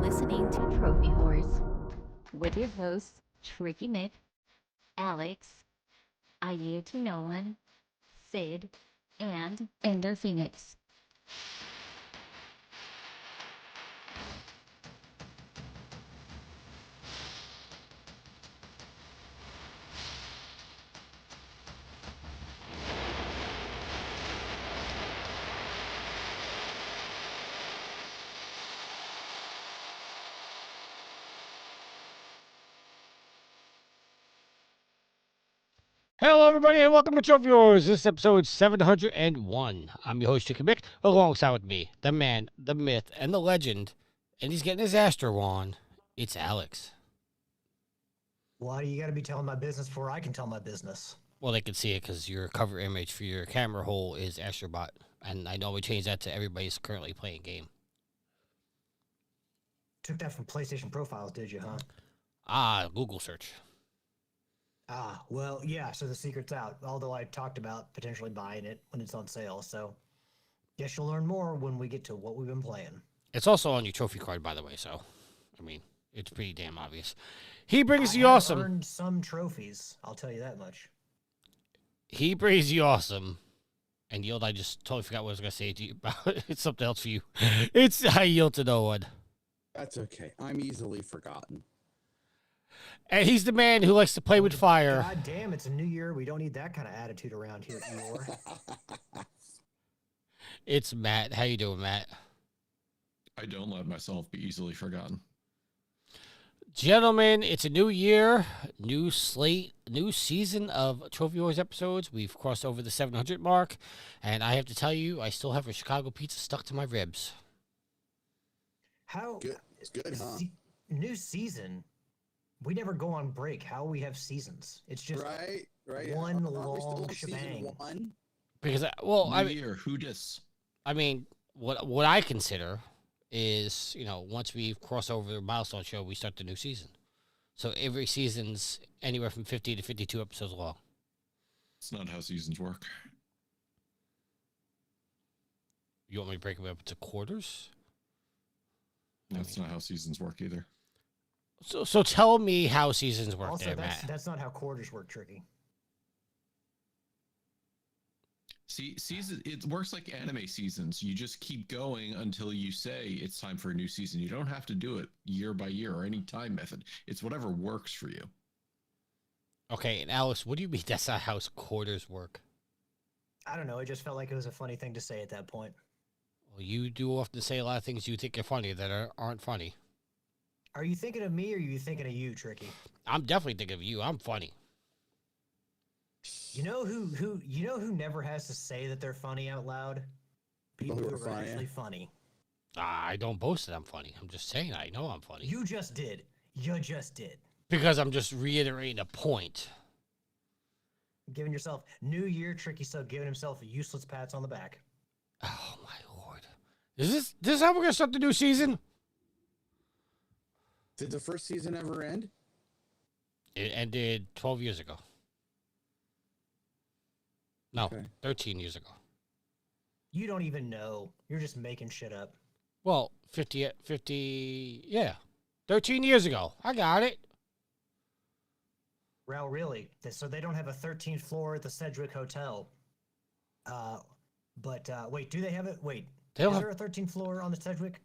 listening to Trophy Horse with your hosts, Tricky Nick, Alex, I Yield to No One, Sid, and Ender Phoenix. Hello, everybody, and welcome to Trophy Wars. This is episode 701. I'm your host, Chicken Mick, alongside with me, the man, the myth, and the legend, and he's getting his Astro on. It's Alex. Why do you got to be telling my business before I can tell my business? Well, they can see it because your cover image for your camera hole is Astro Bot, and I know we changed that to everybody's currently playing game. Took that from PlayStation profiles, did you, huh? Google search. Well, yeah, so the secret's out, although I talked about potentially buying it when it's on sale, so guess you'll learn more when we get to what we've been playing. It's also on your trophy card, by the way, so, I mean, it's pretty damn obvious. He brings I the have awesome. earned some trophies, I'll tell you that much. He brings the awesome. And Yield, I just totally forgot what I was going to say to you about. It's something else for you. It's I Yield to No One. That's okay. I'm easily forgotten. And he's the man who likes to play with fire. God damn, it's a new year. We don't need that kind of attitude around here anymore. It's Matt. How you doing, Matt? I don't let myself be easily forgotten. Gentlemen, it's a new year, new slate, new season of Trophy Wars episodes. We've crossed over the 700 mark, and I have to tell you, I still have a Chicago pizza stuck to my ribs. How? Good. It's good, huh? New season? We never go on break. How we have seasons? It's just Right. one Aren't we still long on season shebang. 1? Because, New year, who dis? I mean, what I consider is, once we cross over the milestone show, we start the new season. So every season's anywhere from 50 to 52 episodes long. It's not how seasons work. You want me to break them up into quarters? That's not how seasons work either. So tell me how seasons work Also, there, that's Matt. that's not how quarters work, Tricky. See, season it works like anime seasons. You just keep going until you say it's time for a new season. You don't have to do it year by year or any time method. It's whatever works for you. Okay, and Alice, what do you mean that's not how quarters work? I don't know. It just felt like it was a funny thing to say at that point. Well, you do often say a lot of things you think are funny that aren't funny. Are you thinking of me or are you thinking of you, Tricky? I'm definitely thinking of you. I'm funny. You know who never has to say that they're funny out loud? People who are actually funny. I don't boast that I'm funny. I'm just saying I know I'm funny. You just did. You just did. Because I'm just reiterating a point. Giving yourself New Year, Tricky Sub giving himself useless pats on the back. Oh my lord. Is this how we're gonna start the new season? Did the first season ever end? It ended 12 years ago. No, Okay. 13 years ago. You don't even know. You're just making shit up. Well, 50, yeah. 13 years ago. I got it. Well, really? So they don't have a 13th floor at the Sedgwick Hotel. But wait, do they have it? Wait, They don't is have, there a 13th floor on the Sedgwick?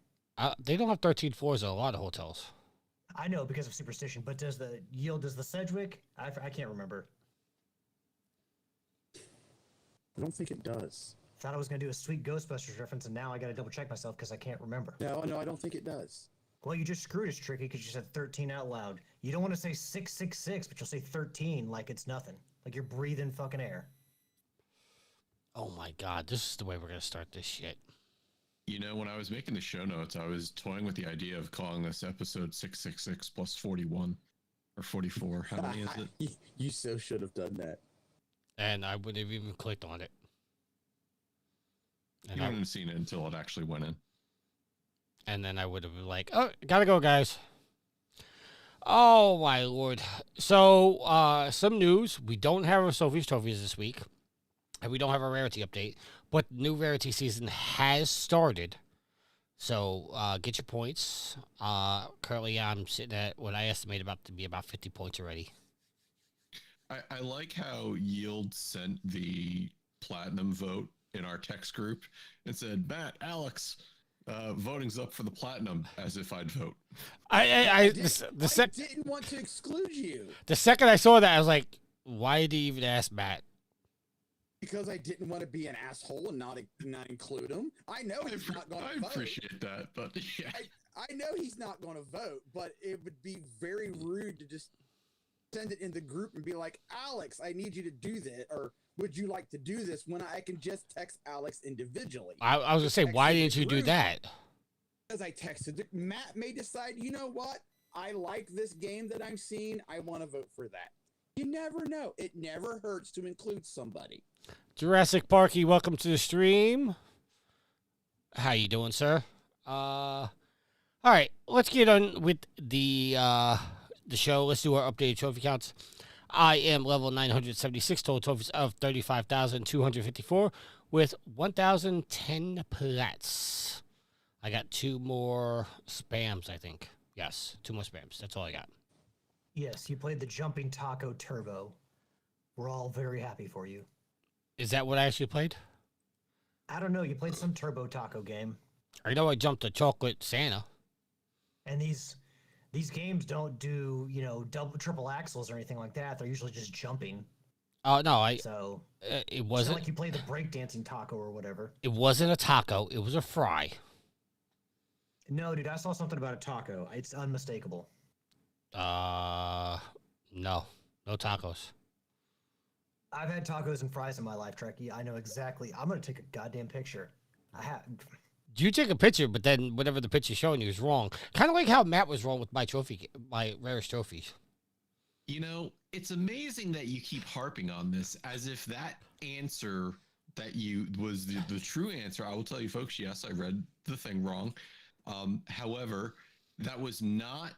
they don't have 13 floors at a lot of hotels. I know because of superstition, but does the Sedgwick? I can't remember. I don't think it does. Thought I was gonna do a sweet Ghostbusters reference, and now I gotta double check myself because I can't remember. No, I don't think it does. Well, you just screwed us, Tricky, because you said 13 out loud. You don't want to say 666, but you'll say 13 like it's nothing, like you're breathing fucking air. Oh my god, this is the way we're gonna start this shit. You know, when I was making the show notes, I was toying with the idea of calling this episode 666 plus 41 or 44. How many is it? You so should have done that. And I wouldn't have even clicked on it. And You wouldn't have seen it until it actually went in. And then I would have been like, oh, gotta go, guys. Oh, my lord. So, some news. We don't have a Sophie's Trophies this week. And we don't have a rarity update. But new rarity season has started. So get your points. Currently, I'm sitting at what I estimate about to be about 50 points already. I like how Yield sent the platinum vote in our text group and said, Matt, Alex, voting's up for the platinum, as if I'd vote. I didn't want to exclude you The second I saw that, I was like, why did he even ask Matt? because I didn't want to be an asshole and not include him. I know he's not going to vote. I appreciate that, but yeah. I know he's not going to vote, but it would be very rude to just send it in the group and be like, Alex, I need you to do this, or would you like to do this, when I can just text Alex individually. I was going to say, why didn't you do that? Because I texted Matt may decide, you know what? I like this game that I'm seeing. I want to vote for that. You never know. It never hurts to include somebody. Jurassic Parky, welcome to the stream. How you doing, sir? All right, let's get on with the show. Let's do our updated trophy counts. I am level 976, total trophies of 35,254 with 1,010 plats. I got 2 more spams, I think. Yes, 2 more spams. That's all I got. Yes, you played the Jumping Taco Turbo. We're all very happy for you. Is that what I actually played? I don't know. You played some Turbo Taco game. I know I jumped the Chocolate Santa. And these games don't do, triple axles or anything like that. They're usually just jumping. Oh, no, So it it's wasn't. not like you play the breakdancing taco or whatever. It wasn't a taco. It was a fry. No, dude, I saw something about a taco. It's unmistakable. No. No tacos. I've had tacos and fries in my life, Trekkie. I know exactly. I'm going to take a goddamn picture. I have. You take a picture, but then whatever the picture's showing you is wrong. Kind of like how Matt was wrong with my rarest trophies. It's amazing that you keep harping on this as if that answer that you was the true answer. I will tell you, folks, yes, I read the thing wrong. However, that was not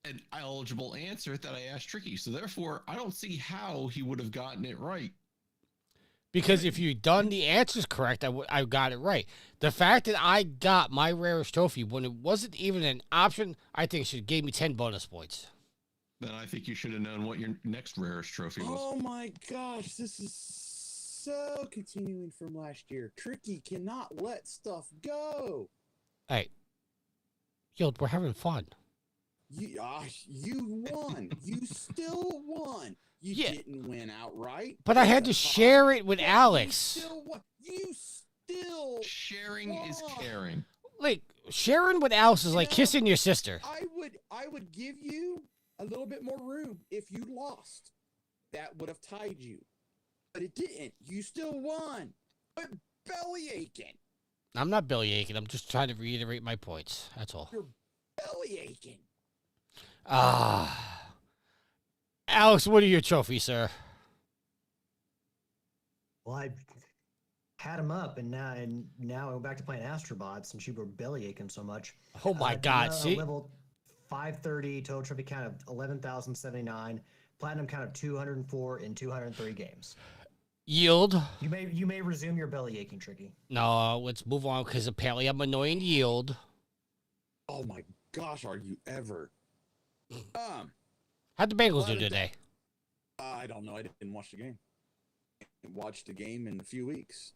an eligible answer that I asked Tricky. So therefore, I don't see how he would have gotten it right. Because if you'd done the answers correct, I got it right. The fact that I got my rarest trophy when it wasn't even an option, I think should gave me 10 bonus points. Then I think you should have known what your next rarest trophy was. Oh my gosh, this is so continuing from last year. Tricky cannot let stuff go. Hey, we're having fun. You won. You still won. You didn't win outright. But I had to share it with Alex. You still sharing won. is caring. Like sharing with Alex is like kissing your sister. I would give you a little bit more room if you lost. That would have tied you. But it didn't. You still won. But belly aching. I'm not belly aching. I'm just trying to reiterate my points. That's all. You're belly aching. Alex, what are your trophies, sir? Well, I had them up, and now I'm back to playing Astro Bot since you were belly aching so much. Oh my God! See, level 530, total trophy count of 11,079, platinum count of 204 in 203 games. Yield. You may resume your belly aching, Tricky. No, let's move on because apparently I'm annoying Yield. Oh my gosh, are you ever? How'd the Bengals do today? I don't know. I didn't watch the game. I watched the game in a few weeks.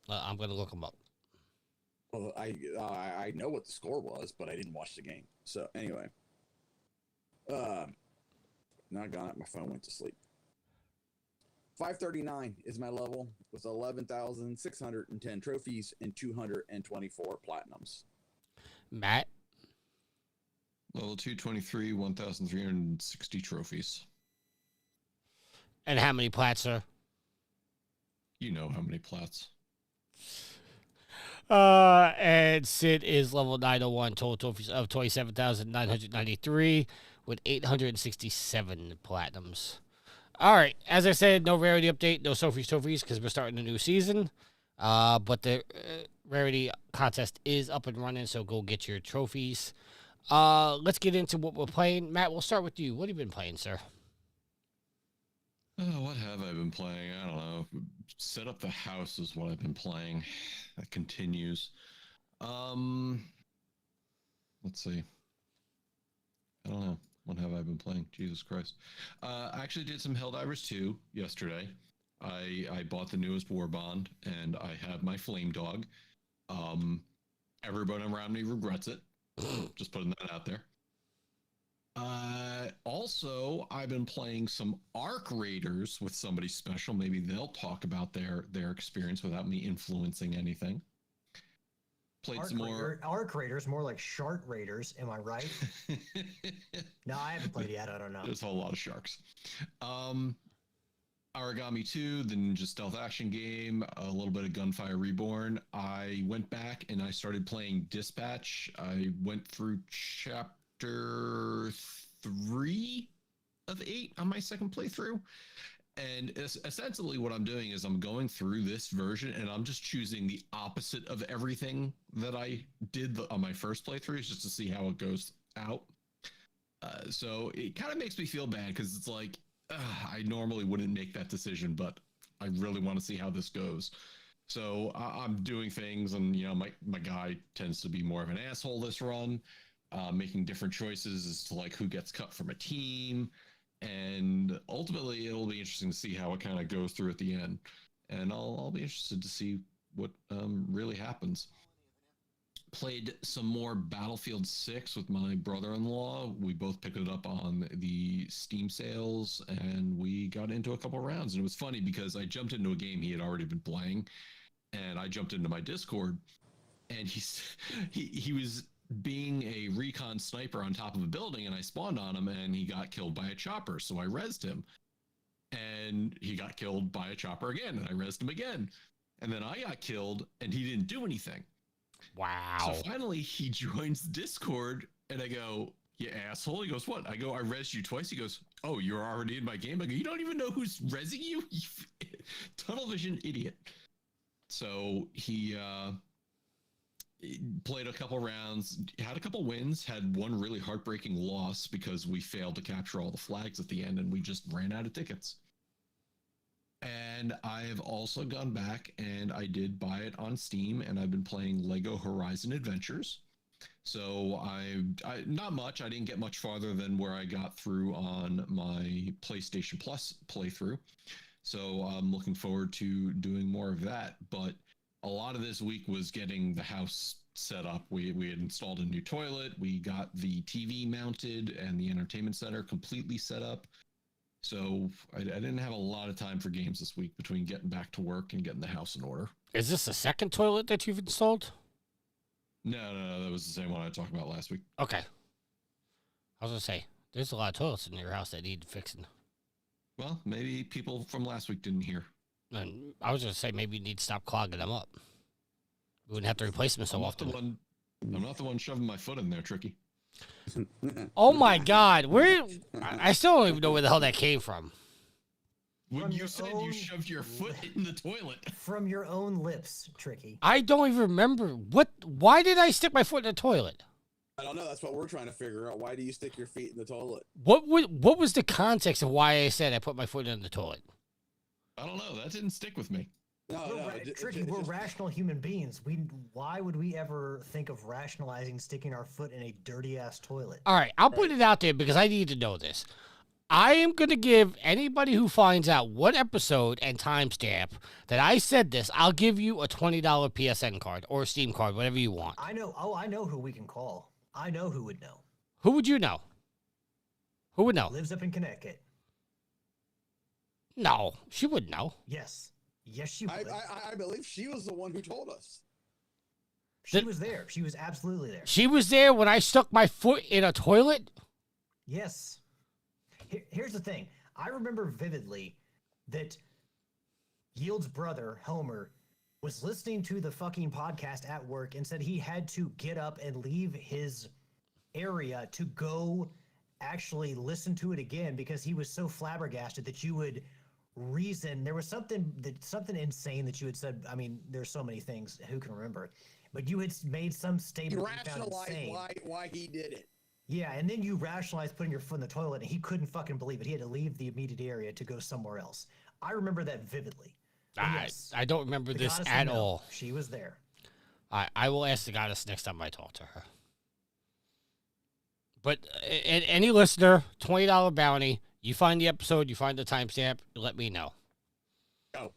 I'm gonna look them up. Well, I know what the score was, but I didn't watch the game. So anyway, now I got it. My phone went to sleep. 539 is my level with 11,610 trophies and 224 platinums. Matt. Level 223, 1,360 trophies. And how many plats, sir? You know how many plats. And Sid is level 901, total trophies of 27,993 with 867 platinums. All right, as I said, no rarity update, no trophies because we're starting a new season. But the rarity contest is up and running, so go get your trophies. Let's get into what we're playing. Matt, we'll start with you. What have you been playing, sir? Oh, what have I been playing? I don't know. Set up the house is what I've been playing. That continues. Let's see. I don't know. What have I been playing? Jesus Christ. I actually did some Helldivers 2 yesterday. I bought the newest war bond, and I have my flame dog. Everyone around me regrets it. Just putting that out there. Also, I've been playing some Arc Raiders with somebody special. Maybe they'll talk about their experience without me influencing anything. Played some more Arc Raiders, more like Shark Raiders. Am I right? No, I haven't played yet. I don't know. There's a whole lot of sharks. Origami 2, the Ninja Stealth action game, a little bit of Gunfire Reborn. I went back and I started playing Dispatch. I went through chapter 3 of 8 on my second playthrough. And essentially what I'm doing is I'm going through this version and I'm just choosing the opposite of everything that I did on my first playthrough, just to see how it goes out. So it kind of makes me feel bad because it's like, I normally wouldn't make that decision, but I really want to see how this goes. So I'm doing things, and my guy tends to be more of an asshole this run, making different choices as to like who gets cut from a team, and ultimately it'll be interesting to see how it kind of goes through at the end, and I'll be interested to see what really happens. Played some more Battlefield 6 with my brother-in-law. We both picked it up on the Steam sales, and we got into a couple rounds. And it was funny because I jumped into a game he had already been playing, and I jumped into my Discord, and he was being a recon sniper on top of a building, and I spawned on him, and he got killed by a chopper. So I rezzed him, and he got killed by a chopper again, and I rezzed him again. And then I got killed, and he didn't do anything. Wow. So finally he joins Discord and I go, "You asshole." He goes, "What?" I go, "I rezzed you twice." He goes, "Oh, you're already in my game." I go, "You don't even know who's rezzing you? Tunnel vision idiot." So he played a couple rounds, had a couple wins, had one really heartbreaking loss because we failed to capture all the flags at the end and we just ran out of tickets. And I've also gone back and I did buy it on Steam, and I've been playing Lego Horizon Adventures. So I not much. I didn't get much farther than where I got through on my PlayStation Plus playthrough. So I'm looking forward to doing more of that. But a lot of this week was getting the house set up. We had installed a new toilet. We got the TV mounted and the entertainment center completely set up. So I didn't have a lot of time for games this week between getting back to work and getting the house in order. Is this the second toilet that you've installed? No, that was the same one I talked about last week. Okay. I was going to say, there's a lot of toilets in your house that need fixing. Well, maybe people from last week didn't hear. And I was going to say, maybe you need to stop clogging them up. We wouldn't have to replace them so often. I'm not the one shoving my foot in there, Tricky. Oh my God! I still don't even know where the hell that came from. When you said you shoved your foot in the toilet. From your own lips, Tricky. I don't even remember why did I stick my foot in the toilet? I don't know. That's what we're trying to figure out. Why do you stick your feet in the toilet? What was the context of why I said I put my foot in the toilet? I don't know. That didn't stick with me. Tricky, we're rational human beings. Why would we ever think of rationalizing sticking our foot in a dirty ass toilet? All right, I'll put it out there because I need to know this. I am going to give anybody who finds out what episode and timestamp that I said this, I'll give you a $20 PSN card or Steam card, whatever you want. I know who we can call. I know who would know. Who would you know? Who would know? Lives up in Connecticut. No, she wouldn't know. Yes, she would. I believe she was the one who told us. She was there. She was absolutely there. She was there when I stuck my foot in a toilet? Yes. Here's the thing. I remember vividly that Yield's brother, Homer, was listening to the fucking podcast at work and said he had to get up and leave his area to go actually listen to it again because he was so flabbergasted that you would reason. There was something insane that you had said. I mean, there's so many things. Who can remember? But you had made some statement. You rationalized why he did it. Yeah, and then you rationalized putting your foot in the toilet, and he couldn't fucking believe it. He had to leave the immediate area to go somewhere else. I remember that vividly. Yes, I don't remember this at all. She was there. I will ask the goddess next time I talk to her. But any listener, $20 bounty. You find the episode, you find the timestamp, let me know. Go.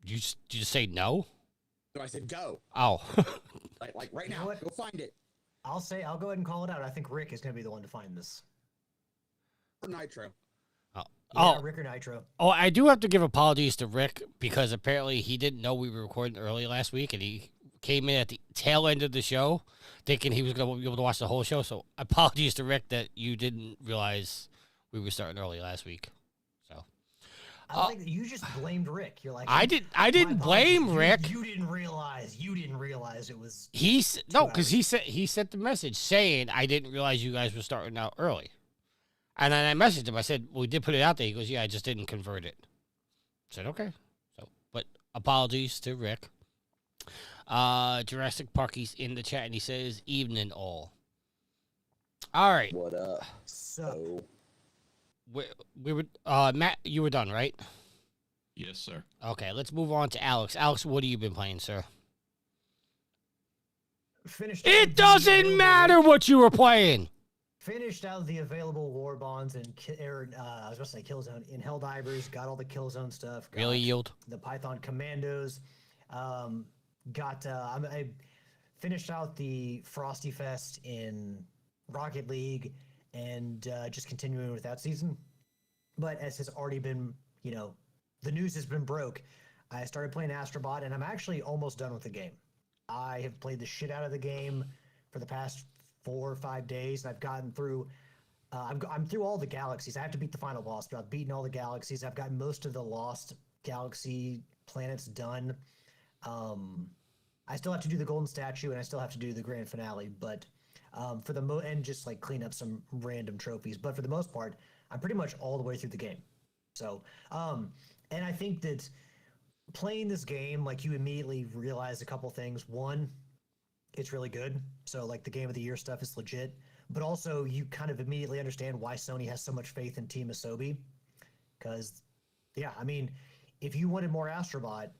You just say no? No, I said go. Oh. Like right You know now. what? Go find it. I'll go ahead and call it out. I think Rick is going to be the one to find this. Or Nitro. Yeah, Rick or Nitro. Oh, I do have to give apologies to Rick because apparently he didn't know we were recording early last week, and he came in at the tail end of the show thinking he was going to be able to watch the whole show. So apologies to Rick that you didn't realize we were starting early last week. So I like that you just blamed Rick. You're like, I didn't blame Rick. You didn't realize it was. No, because he sent the message saying I didn't realize you guys were starting out early. And then I messaged him. I said, well, we did put it out there. He goes, yeah, I just didn't convert it. I said, okay. So, but apologies to Rick. Jurassic Park, he's in the chat, and he says, evening all. All right. What up? So, we were, Matt, you were done, right? Yes, sir. Okay, let's move on to Alex. Alex, what have you been playing, sir? finished. It doesn't matter what you were playing. Finished out the available war bonds and I was going to say Killzone in Helldivers. Got all the Killzone stuff. Got Really, Yield? the Python Commandos. I finished out the Frosty Fest in Rocket League and just continuing with that season. But as has already been, the news has been broke. I started playing Astro Bot, and I'm actually almost done with the game. I have played the shit out of the game for the past 4 or 5 days, and I've gotten through. I'm through all the galaxies. I have to beat the final boss, but I've beaten all the galaxies. I've gotten most of the lost galaxy planets done. I still have to do the golden statue, and I still have to do the grand finale. But and just like clean up some random trophies. But for the most part, I'm pretty much all the way through the game. So, and I think that playing this game, like, you immediately realize a couple things. One, it's really good. So, like, the Game of the Year stuff is legit. But also, you kind of immediately understand why Sony has so much faith in Team Asobi. Because, yeah, I mean, if you wanted more Astro Bot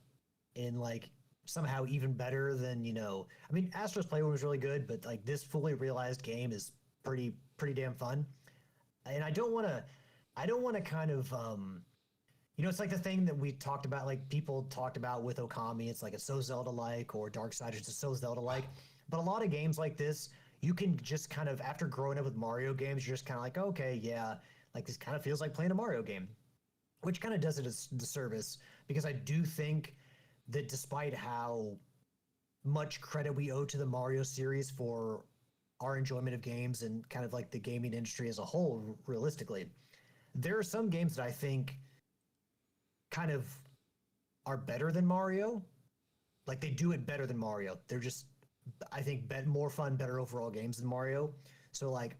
in, like, somehow even better than, I mean, Astro's Playroom was really good, but, like, this fully realized game is pretty damn fun. And I don't want to kind of, it's like the thing that we talked about, like people talked about with Okami. It's like it's so Zelda-like, or Darksiders is so Zelda-like. But a lot of games like this, you can just kind of, after growing up with Mario games, you're just kind of like, okay, yeah, like this kind of feels like playing a Mario game, which kind of does it a disservice, because I do think that despite how much credit we owe to the Mario series for our enjoyment of games and kind of like the gaming industry as a whole, realistically, there are some games that I think kind of are better than Mario. Like, they do it better than Mario. They're just, I think, more fun, better overall games than Mario. So, like,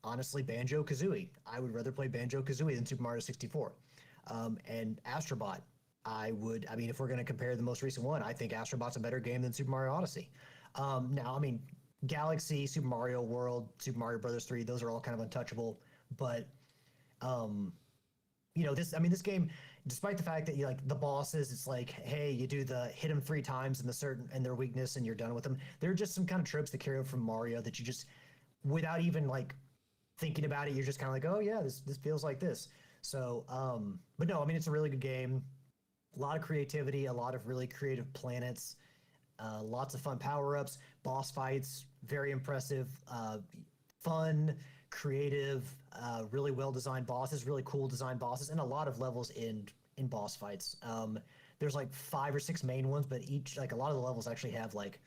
honestly, Banjo-Kazooie. I would rather play Banjo-Kazooie than Super Mario 64. And Astro Bot. If we're going to compare the most recent one, I think Astro Bot's a better game than Super Mario Odyssey. Now, I mean, Galaxy, Super Mario World, Super Mario Brothers 3, those are all kind of untouchable. But, this game, despite the fact that you like the bosses, it's like, hey, you do the hit them 3 times and their weakness, and you're done with them. There are just some kind of tropes that carry over from Mario that you just, without even like thinking about it, you're just kind of like, oh yeah, this feels like this. So, but no, I mean, it's a really good game. A lot of creativity, a lot of really creative planets, lots of fun power-ups, boss fights, very impressive, fun, creative, really well-designed bosses, really cool designed bosses, and a lot of levels in boss fights. There's like 5 or 6 main ones, but a lot of the levels actually have, like,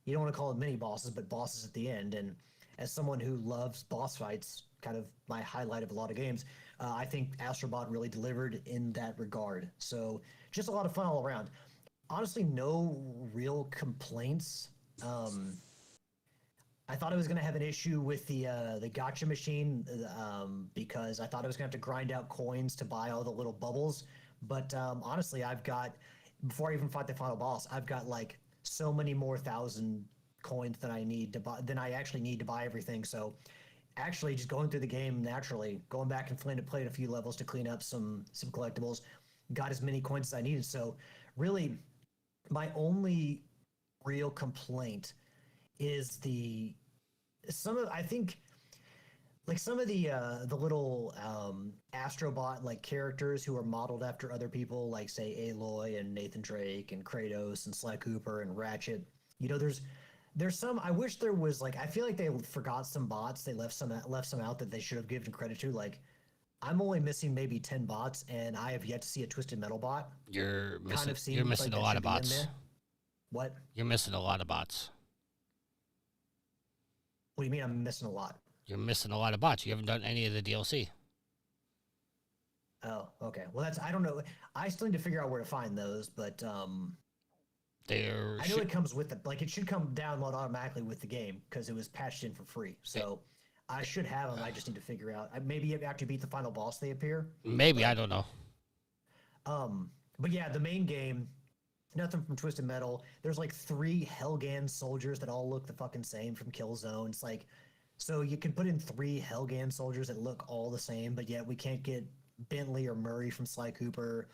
you don't want to call them mini bosses, but bosses at the end. And as someone who loves boss fights, kind of my highlight of a lot of games, I think Astro Bot really delivered in that regard. So just a lot of fun all around. Honestly, no real complaints. I thought I was going to have an issue with the gacha machine because I thought I was going to have to grind out coins to buy all the little bubbles. But honestly, before I even fought the final boss, I've got like so many more 1,000 coins than I actually need to buy everything. So actually just going through the game naturally, going back and played a few levels to clean up some collectibles, got as many coins as I needed. So really, My only real complaint is I think like some of the little Astro Bot like characters who are modeled after other people, like say Aloy and Nathan Drake and Kratos and Sly Cooper and Ratchet. You know, there's some. I wish there was like. I feel like they forgot some bots. They left some out that they should have given credit to. Like I'm only missing maybe 10 bots, and I have yet to see a Twisted Metal bot. You're missing. Kind of seems You're missing like a that lot should of be in bots. there. What? You're missing a lot of bots. What do you mean I'm missing a lot? You're missing a lot of bots. You haven't done any of the DLC. Oh, okay. Well, I don't know. I still need to figure out where to find those, but I know it comes with it. Like it should come download automatically with the game because it was patched in for free. So I should have them. I just need to figure out. Maybe after you beat the final boss, they appear. Maybe, I don't know. But yeah, the main game, nothing from Twisted Metal. There's like 3 Helghan soldiers that all look the fucking same from Killzone. It's like, so you can put in 3 Helghan soldiers that look all the same, but yet we can't get Bentley or Murray from Sly Cooper.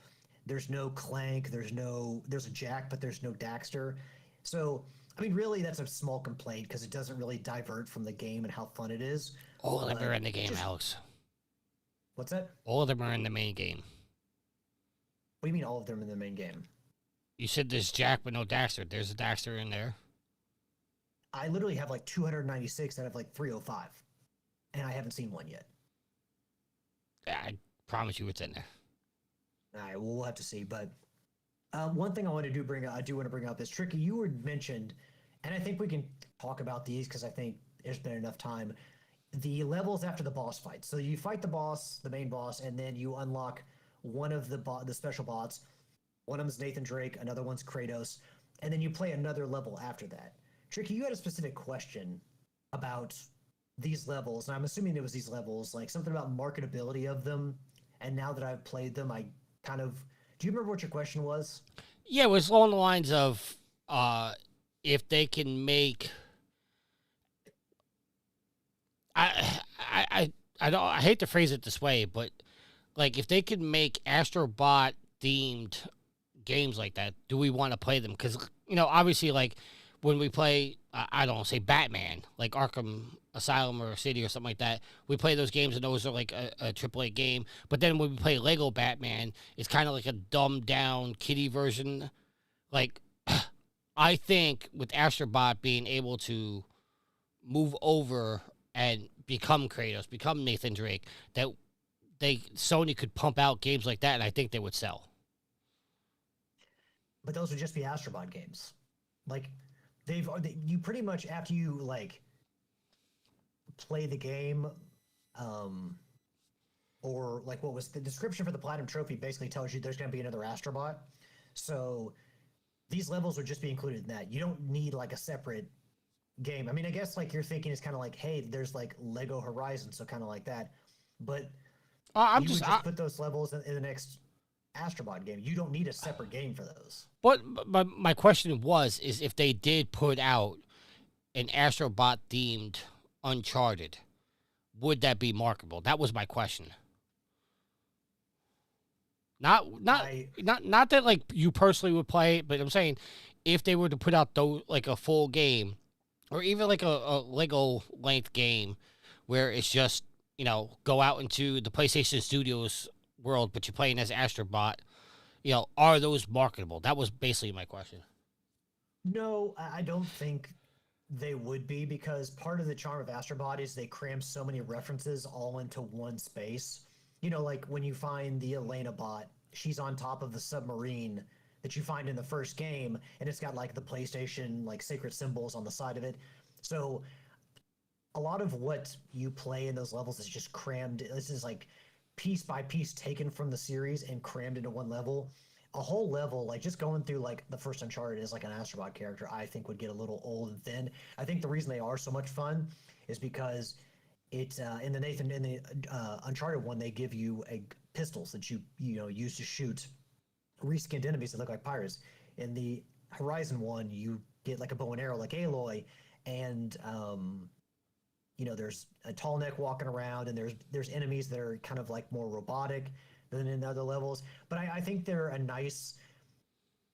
There's no Clank. There's a Jack, but there's no Daxter. So, I mean, really, that's a small complaint because it doesn't really divert from the game and how fun it is. All of them are in the game, Alex. What's that? All of them are in the main game. What do you mean all of them in the main game? You said there's Jack but no Daxter. There's a Daxter in there. I literally have like 296 out of like 305, and I haven't seen one yet. I promise you it's in there. All right, well, we'll have to see. But one thing I want to do want to bring up is Tricky. You were mentioned, and I think we can talk about these because I think there's been enough time. The levels after the boss fight. So you fight the boss, the main boss, and then you unlock one of the special bots. One of them is Nathan Drake, another one's Kratos, and then you play another level after that. Tricky, you had a specific question about these levels, and I'm assuming it was these levels, like something about marketability of them. And now that I've played them, I kind of. Do you remember what your question was? Yeah, it was along the lines of if they can make. I hate to phrase it this way, but like if they can make Astro Bot themed games like that, do we want to play them? Because obviously, like when we play, I don't say Batman, like Arkham Asylum or City or something like that, we play those games and those are like a AAA game. But then when we play Lego Batman, it's kind of like a dumbed down kiddie version. Like I think with Astro Bot being able to move over and become Kratos, become Nathan Drake, that Sony could pump out games like that, and I think they would sell. But those would just be Astro Bot games. Like you pretty much after you like play the game, or like what was the description for the Platinum Trophy basically tells you there's going to be another Astro Bot. So these levels would just be included in that. You don't need like a separate game. I mean, I guess like you're thinking is kind of like, hey, there's like Lego Horizon, so kind of like that. But you would just put those levels in the next Astro Bot game. You don't need a separate game for those. But my question is if they did put out an Astro Bot themed Uncharted, would that be marketable? That was my question. Not that like you personally would play it, but I'm saying if they were to put out like a full game, or even like a Lego length game, where it's just go out into the PlayStation Studios world, but you're playing as Astro Bot, are those marketable? That was basically my question. No, I don't think they would be, because part of the charm of Astro Bot is they cram so many references all into one space. Like when you find the Elena bot, she's on top of the submarine that you find in the first game, and it's got like the PlayStation like sacred symbols on the side of it. So a lot of what you play in those levels is just crammed. This is like piece by piece taken from the series and crammed into one level. A whole level, like just going through like the first Uncharted as like an Astro Bot character, I think would get a little old and thin. I think the reason they are so much fun is because it's in the Uncharted one, they give you pistols that you use to shoot reskinned enemies that look like pirates. In the Horizon one, you get like a bow and arrow like Aloy, and there's a tall neck walking around, and there's enemies that are kind of like more robotic than in other levels. But I think they're a nice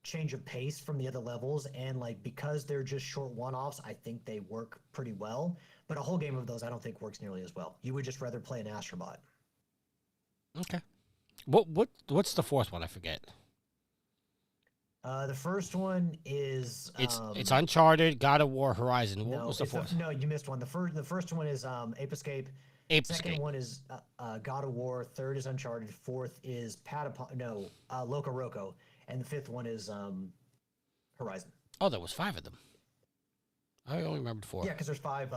change of pace from the other levels, and like because they're just short one-offs, I think they work pretty well. But a whole game of those, I don't think works nearly as well. You would just rather play an Astro Bot. Okay. What's the fourth one? I forget. The first one is It's Uncharted, God of War, Horizon. What no, was the fourth? no, you missed one. The first one is Ape Escape. Ape Second Escape. one is God of War. Third is Uncharted. Fourth is Loco Roco, and the fifth one is Horizon. Oh, there was 5 of them. I only remembered 4. Yeah, because there's 5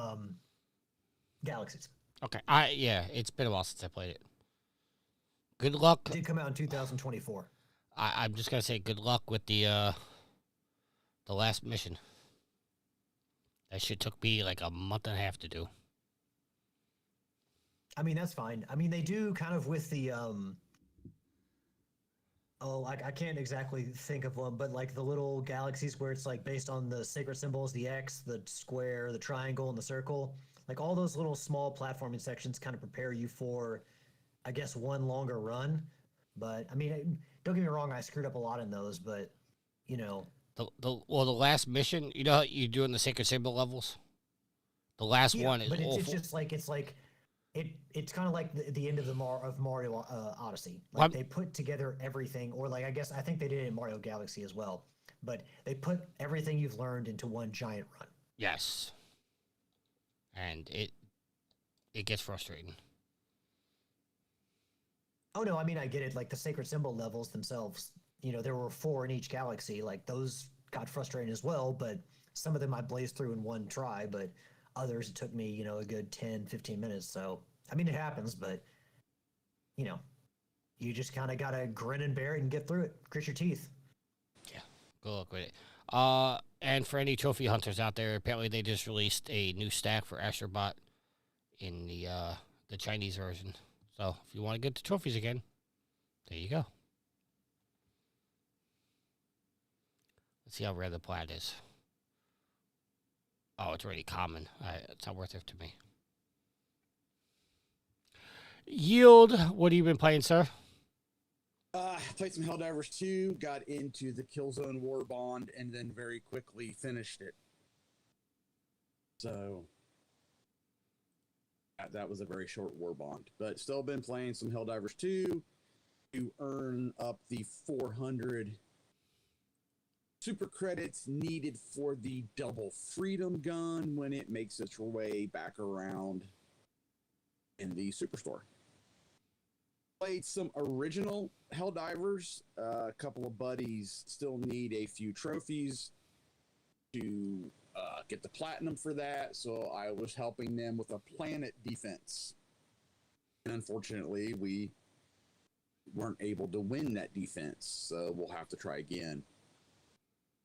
galaxies. Okay. It's been a while since I played it. Good luck. It did come out in 2024. I'm just gonna say good luck with the last mission. That shit took me like a month and a half to do. I mean, that's fine. I mean, they do kind of with the I can't exactly think of one, but like the little galaxies where it's like based on the sacred symbols, the X, the square, the triangle, and the circle. Like all those little small platforming sections kind of prepare you for, I guess, one longer run. But I mean, don't get me wrong, I screwed up a lot in those, but you know, The last mission, you know how you do in the sacred symbol levels? The last one is but it's awful. just like it's kind of like the end of Mario Odyssey. Like Well, they put together everything, or like I think they did it in Mario Galaxy as well. But they put everything you've learned into one giant run. Yes. And it gets frustrating. Oh no, I mean I get it. Like the sacred symbol levels themselves, you know, there were 4 in each galaxy. Like those got frustrating as well, but some of them I blazed through in one try, but others it took me, you know, a good 10, 15 minutes. So I mean it happens, but you know, you just kind of gotta grin and bear it and get through it. Grit your teeth. Yeah. Good luck with it. And for any trophy hunters out there, apparently they just released a new stack for Astro Bot in the Chinese version. So if you want to get the trophies again, there you go. Let's see how rare the plat is. Oh, it's already common. It's not worth it to me. Yield, what have you been playing, sir? Played some Helldivers 2, got into the Killzone Warbond, and then very quickly finished it. So that was a very short Warbond, but still been playing some Helldivers 2 to earn up the 400 super credits needed for the double freedom gun when it makes its way back around in the superstore. Played some original Helldivers. A couple of buddies still need a few trophies to get the platinum for that, so I was helping them with a planet defense. And unfortunately, we weren't able to win that defense, so we'll have to try again.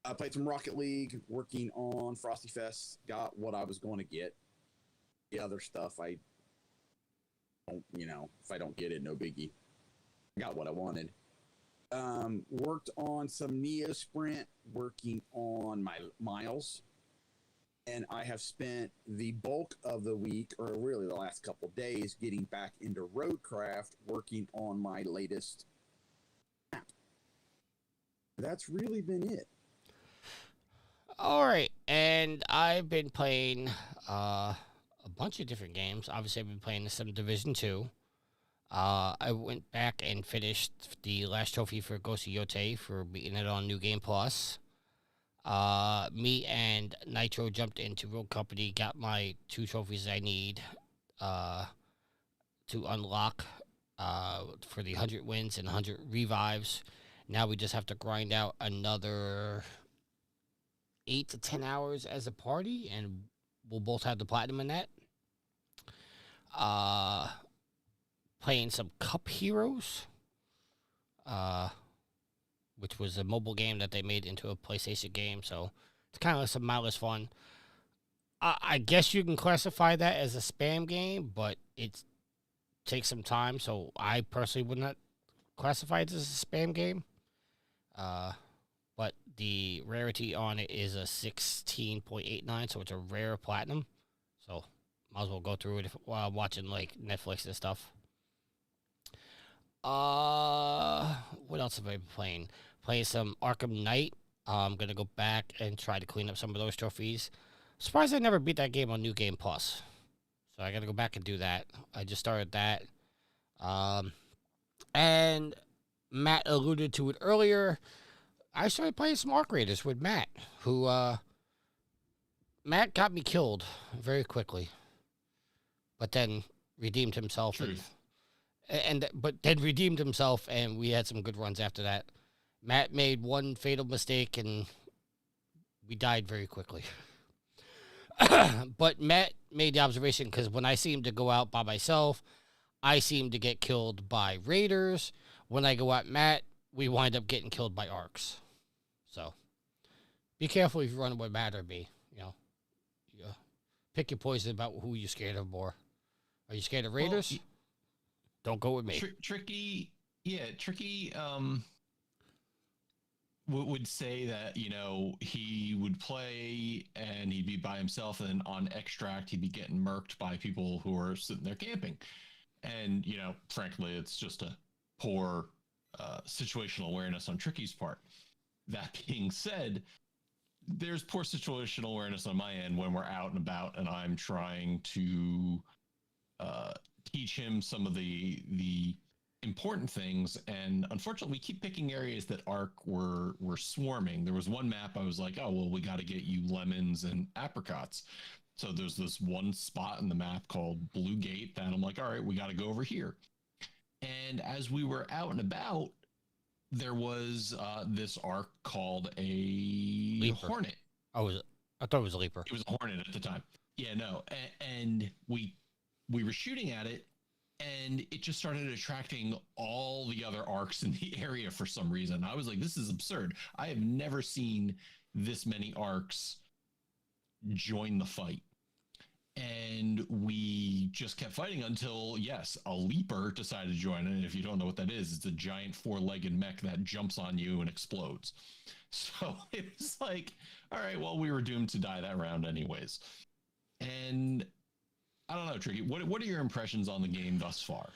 I played some Rocket League, working on Frosty Fest, got what I was going to get. The other stuff, I don't, if I don't get it, no biggie. Got what I wanted. Worked on some Neo Sprint, working on my miles. And I have spent the bulk of the week, or really the last couple of days, getting back into Roadcraft, working on my latest map. That's really been it. All right, and I've been playing a bunch of different games. Obviously, I've been playing some Division 2. I went back and finished the last trophy for Ghost of Yote for beating it on New Game Plus. Me and Nitro jumped into Road Company, got my 2 trophies I need to unlock for the 100 wins and 100 revives. Now we just have to grind out another 8 to 10 hours as a party, and we'll both have the platinum in that. Playing some Cup Heroes, which was a mobile game that they made into a PlayStation game, so it's kind of some mindless fun. I guess you can classify that as a spam game, but it takes some time, so I personally would not classify it as a spam game. But the rarity on it is a 16.89, so it's a rare platinum. So might as well go through it while watching like Netflix and stuff. What else have I been playing? Playing some Arkham Knight. I'm gonna go back and try to clean up some of those trophies. Surprised I never beat that game on New Game Plus. So I gotta go back and do that. I just started that. And Matt alluded to it earlier. I started playing some Arc Raiders with Matt, who Matt got me killed very quickly, but then redeemed himself. Truth. But then redeemed himself, and we had some good runs after that. Matt made one fatal mistake, and we died very quickly. But Matt made the observation, because when I seem to go out by myself, I seem to get killed by raiders. When I go out Matt, we wind up getting killed by arcs. So be careful if you run with Matt or me. Pick your poison about who you're scared of more. Are you scared of raiders? Well, don't go with me. Tricky. Would say that he would play and he'd be by himself, and then on extract he'd be getting murked by people who are sitting there camping, and frankly it's just a poor situational awareness on Tricky's part. That being said, there's poor situational awareness on my end when we're out and about and I'm trying to teach him some of the important things, and unfortunately we keep picking areas that Arc were swarming. There was one map I was like, oh well, we got to get you lemons and apricots. So there's this one spot in the map called Blue Gate that I'm like, all right, we got to go over here. And as we were out and about, there was this Arc called a Leaper. Hornet. Oh, I thought it was a Leaper. It was a Hornet at the time. Yeah, no, and we were shooting at it, and it just started attracting all the other arcs in the area for some reason. I was like, this is absurd. I have never seen this many arcs join the fight. And we just kept fighting until, yes, a Leaper decided to join. And if you don't know what that is, it's a giant four-legged mech that jumps on you and explodes. So it was like, all right, well, we were doomed to die that round anyways. And I don't know, Tricky, what are your impressions on the game thus far?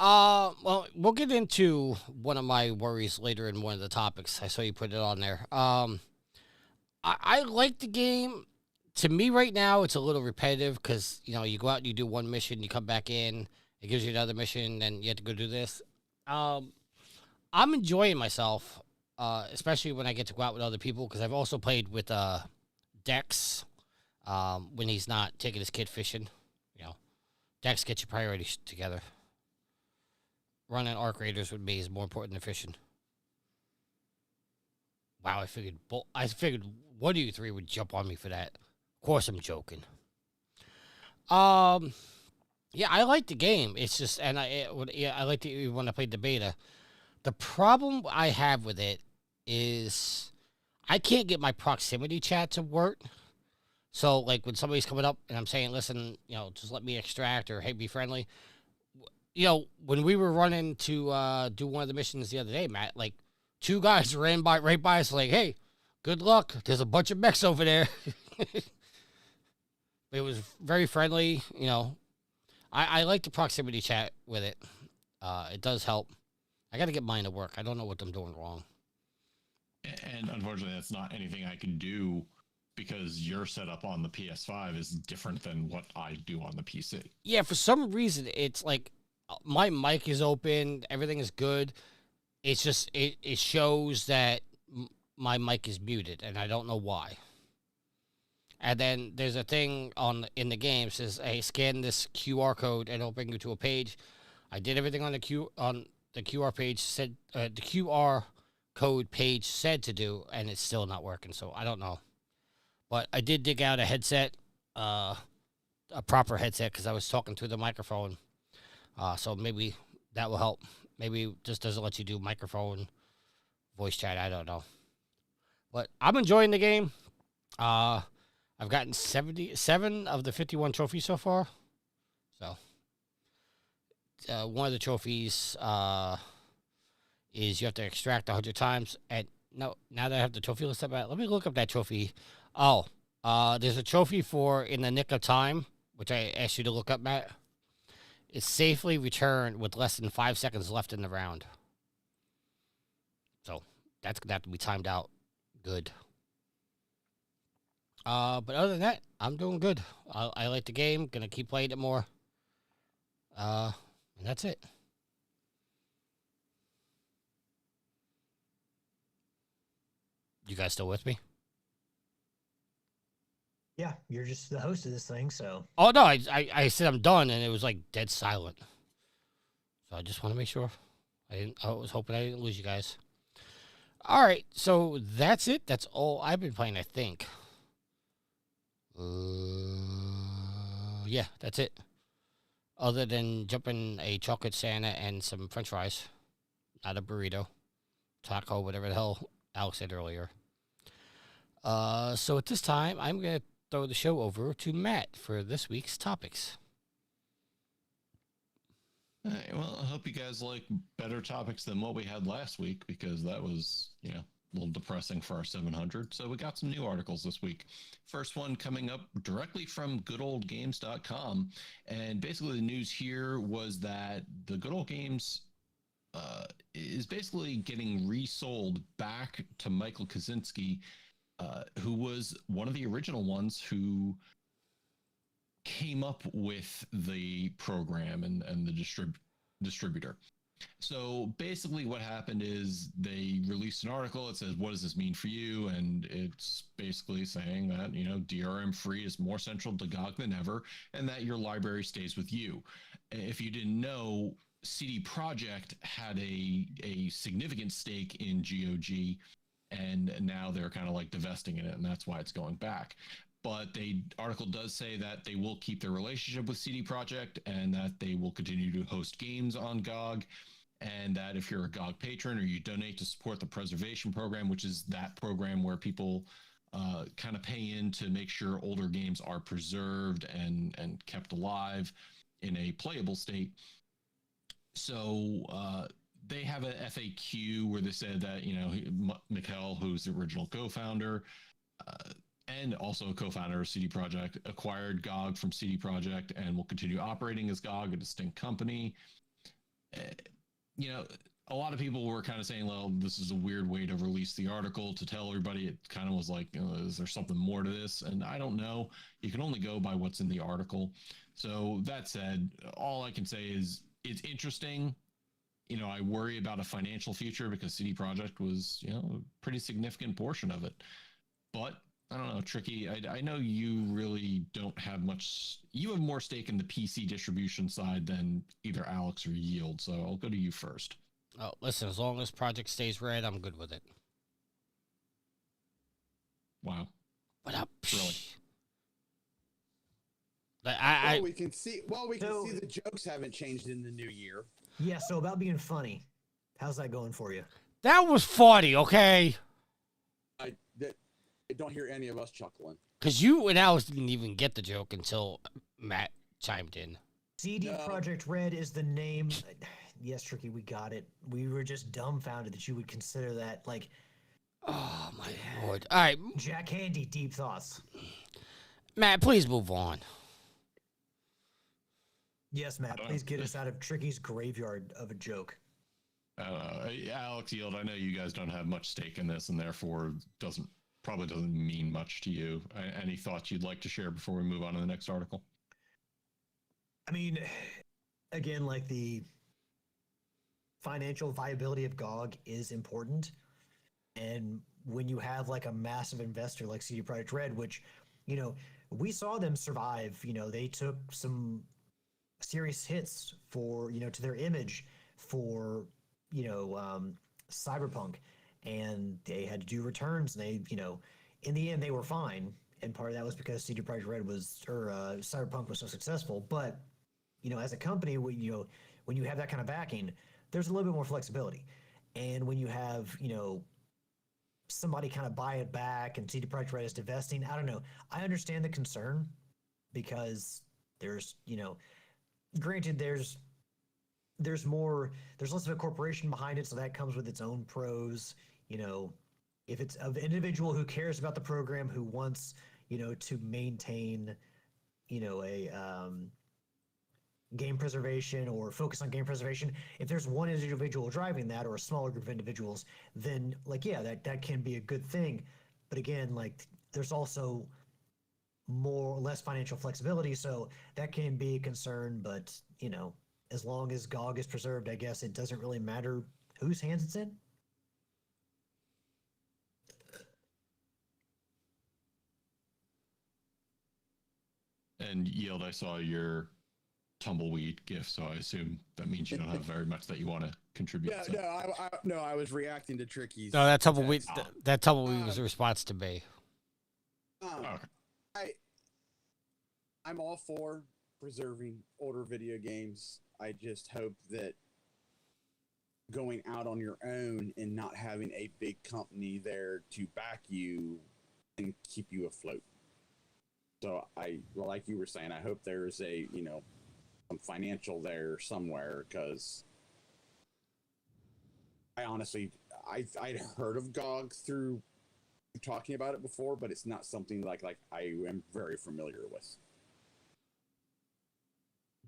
Well, we'll get into one of my worries later in one of the topics. I saw you put it on there. I like the game. To me right now, it's a little repetitive because, you go out and you do one mission, you come back in, it gives you another mission, and you have to go do this. I'm enjoying myself, especially when I get to go out with other people, because I've also played with Dex when he's not taking his kid fishing. Dex gets your priorities together. Running Arc Raiders with me is more important than fishing. Wow, I figured one of you three would jump on me for that. Of course, I'm joking. Yeah, I like the game. It's just, and I liked it when I played the beta. The problem I have with it is I can't get my proximity chat to work. So, like, when somebody's coming up and I'm saying, listen, just let me extract, or hey, be friendly. When we were running to do one of the missions the other day, Matt, like, two guys ran right by us, like, hey, good luck. There's a bunch of mechs over there. It was very friendly, I like the proximity chat with it. It does help. I got to get mine to work. I don't know what I'm doing wrong. And unfortunately, that's not anything I can do because your setup on the PS5 is different than what I do on the PC. Yeah, for some reason, it's like my mic is open. Everything is good. It's just, it shows that my mic is muted, and I don't know why. And then there's a thing in the game says, "Hey, scan this QR code, and it'll bring you to a page." I did everything on the QR page said the QR code page said to do, and it's still not working. So I don't know, but I did dig out a headset, a proper headset, because I was talking through the microphone. So maybe that will help. Maybe it just doesn't let you do microphone voice chat. I don't know, but I'm enjoying the game. I've gotten 77 of the 51 trophies so far. So, one of the trophies is you have to extract 100 times. And now that I have the trophy list up, let me look up that trophy. Oh, there's a trophy for In the Nick of Time, which I asked you to look up, Matt. It's safely returned with less than 5 seconds left in the round. So, that's gonna have to be timed out good. But other than that, I'm doing good. I like the game. Gonna keep playing it more. And that's it. You guys still with me? Yeah, you're just the host of this thing, so Oh no, I said I'm done, and it was like dead silent. So I just want to make sure. I was hoping I didn't lose you guys. All right, so that's it. That's all I've been playing, I think. Yeah, that's it. Other than jumping a chocolate Santa and some French fries, not a burrito, taco, whatever the hell Alex said earlier. So at this time, I'm gonna throw the show over to Matt for this week's topics. All right, well, I hope you guys like better topics than what we had last week, because that was, a little depressing for our 700. So we got some new articles this week. First one coming up directly from goodoldgames.com. And basically the news here was that the Good Old Games is basically getting resold back to Michael Kaczynski, who was one of the original ones who came up with the program and the distributor. So basically what happened is they released an article. It says, what does this mean for you? And it's basically saying that, DRM free is more central to GOG than ever, and that your library stays with you. If you didn't know, CD Projekt had a significant stake in GOG, and now they're kind of like divesting in it, and that's why it's going back. But the article does say that they will keep their relationship with CD Projekt, and that they will continue to host games on GOG, and that if you're a GOG patron or you donate to support the preservation program, which is that program where people kind of pay in to make sure older games are preserved and kept alive in a playable state. So they have an FAQ where they said that, Mikhail, who's the original co-founder, and also a co-founder of CD Projekt, acquired GOG from CD Projekt and will continue operating as GOG, a distinct company. A lot of people were kind of saying, well, this is a weird way to release the article to tell everybody. It kind of was like, is there something more to this? And I don't know. You can only go by what's in the article. So that said, all I can say is it's interesting. I worry about a financial future because CD Projekt was, a pretty significant portion of it. But I don't know, Tricky. I know you really don't have much. You have more stake in the PC distribution side than either Alex or Yield. So I'll go to you first. Oh, listen, as long as Project stays red, I'm good with it. Wow. What up? Really? Well, we can see the jokes haven't changed in the new year. yeah. So about being funny, how's that going for you? That was funny, okay? I don't hear any of us chuckling. Because you and Alex didn't even get the joke until Matt chimed in. CD Projekt Red is the name. Yes, Tricky, we got it. We were just dumbfounded that you would consider that like. Oh my lord! All right, Jack Handy, deep thoughts. Matt, please move on. Yes, Matt, please get us out of Tricky's graveyard of a joke. Alex, Yield, I know you guys don't have much stake in this, and therefore probably doesn't mean much to you. Any thoughts you'd like to share before we move on to the next article? I mean, again, like the financial viability of GOG is important. And when you have like a massive investor like CD Projekt Red, which, we saw them survive, they took some serious hits for, to their image for, Cyberpunk, and they had to do returns, and they, in the end they were fine. And part of that was because CD Projekt Red Cyberpunk was so successful. But, as a company, when you have that kind of backing, there's a little bit more flexibility. And when you have, somebody kind of buy it back and CD Projekt Red is divesting, I don't know. I understand the concern because there's, granted, there's less of a corporation behind it, so that comes with its own pros. If it's an individual who cares about the program, who wants, to maintain, game preservation or focus on game preservation, if there's one individual driving that or a smaller group of individuals, then like, yeah, that can be a good thing. But again, like there's also more or less financial flexibility, so that can be a concern. But you know, as long as GOG is preserved, I guess it doesn't really matter whose hands it's in. And Yield, I saw your tumbleweed gift, so I assume that means you don't have very much that you want to contribute. Yeah, so. no, I was reacting to Tricky's. No, that tumbleweed. text. That tumbleweed was a response to me. Okay. I'm all for preserving older video games. I just hope that going out on your own and not having a big company there to back you and keep you afloat. So like you were saying, I hope there's a, some financial there somewhere, because I honestly, I'd heard of GOG through talking about it before, but it's not something like I am very familiar with.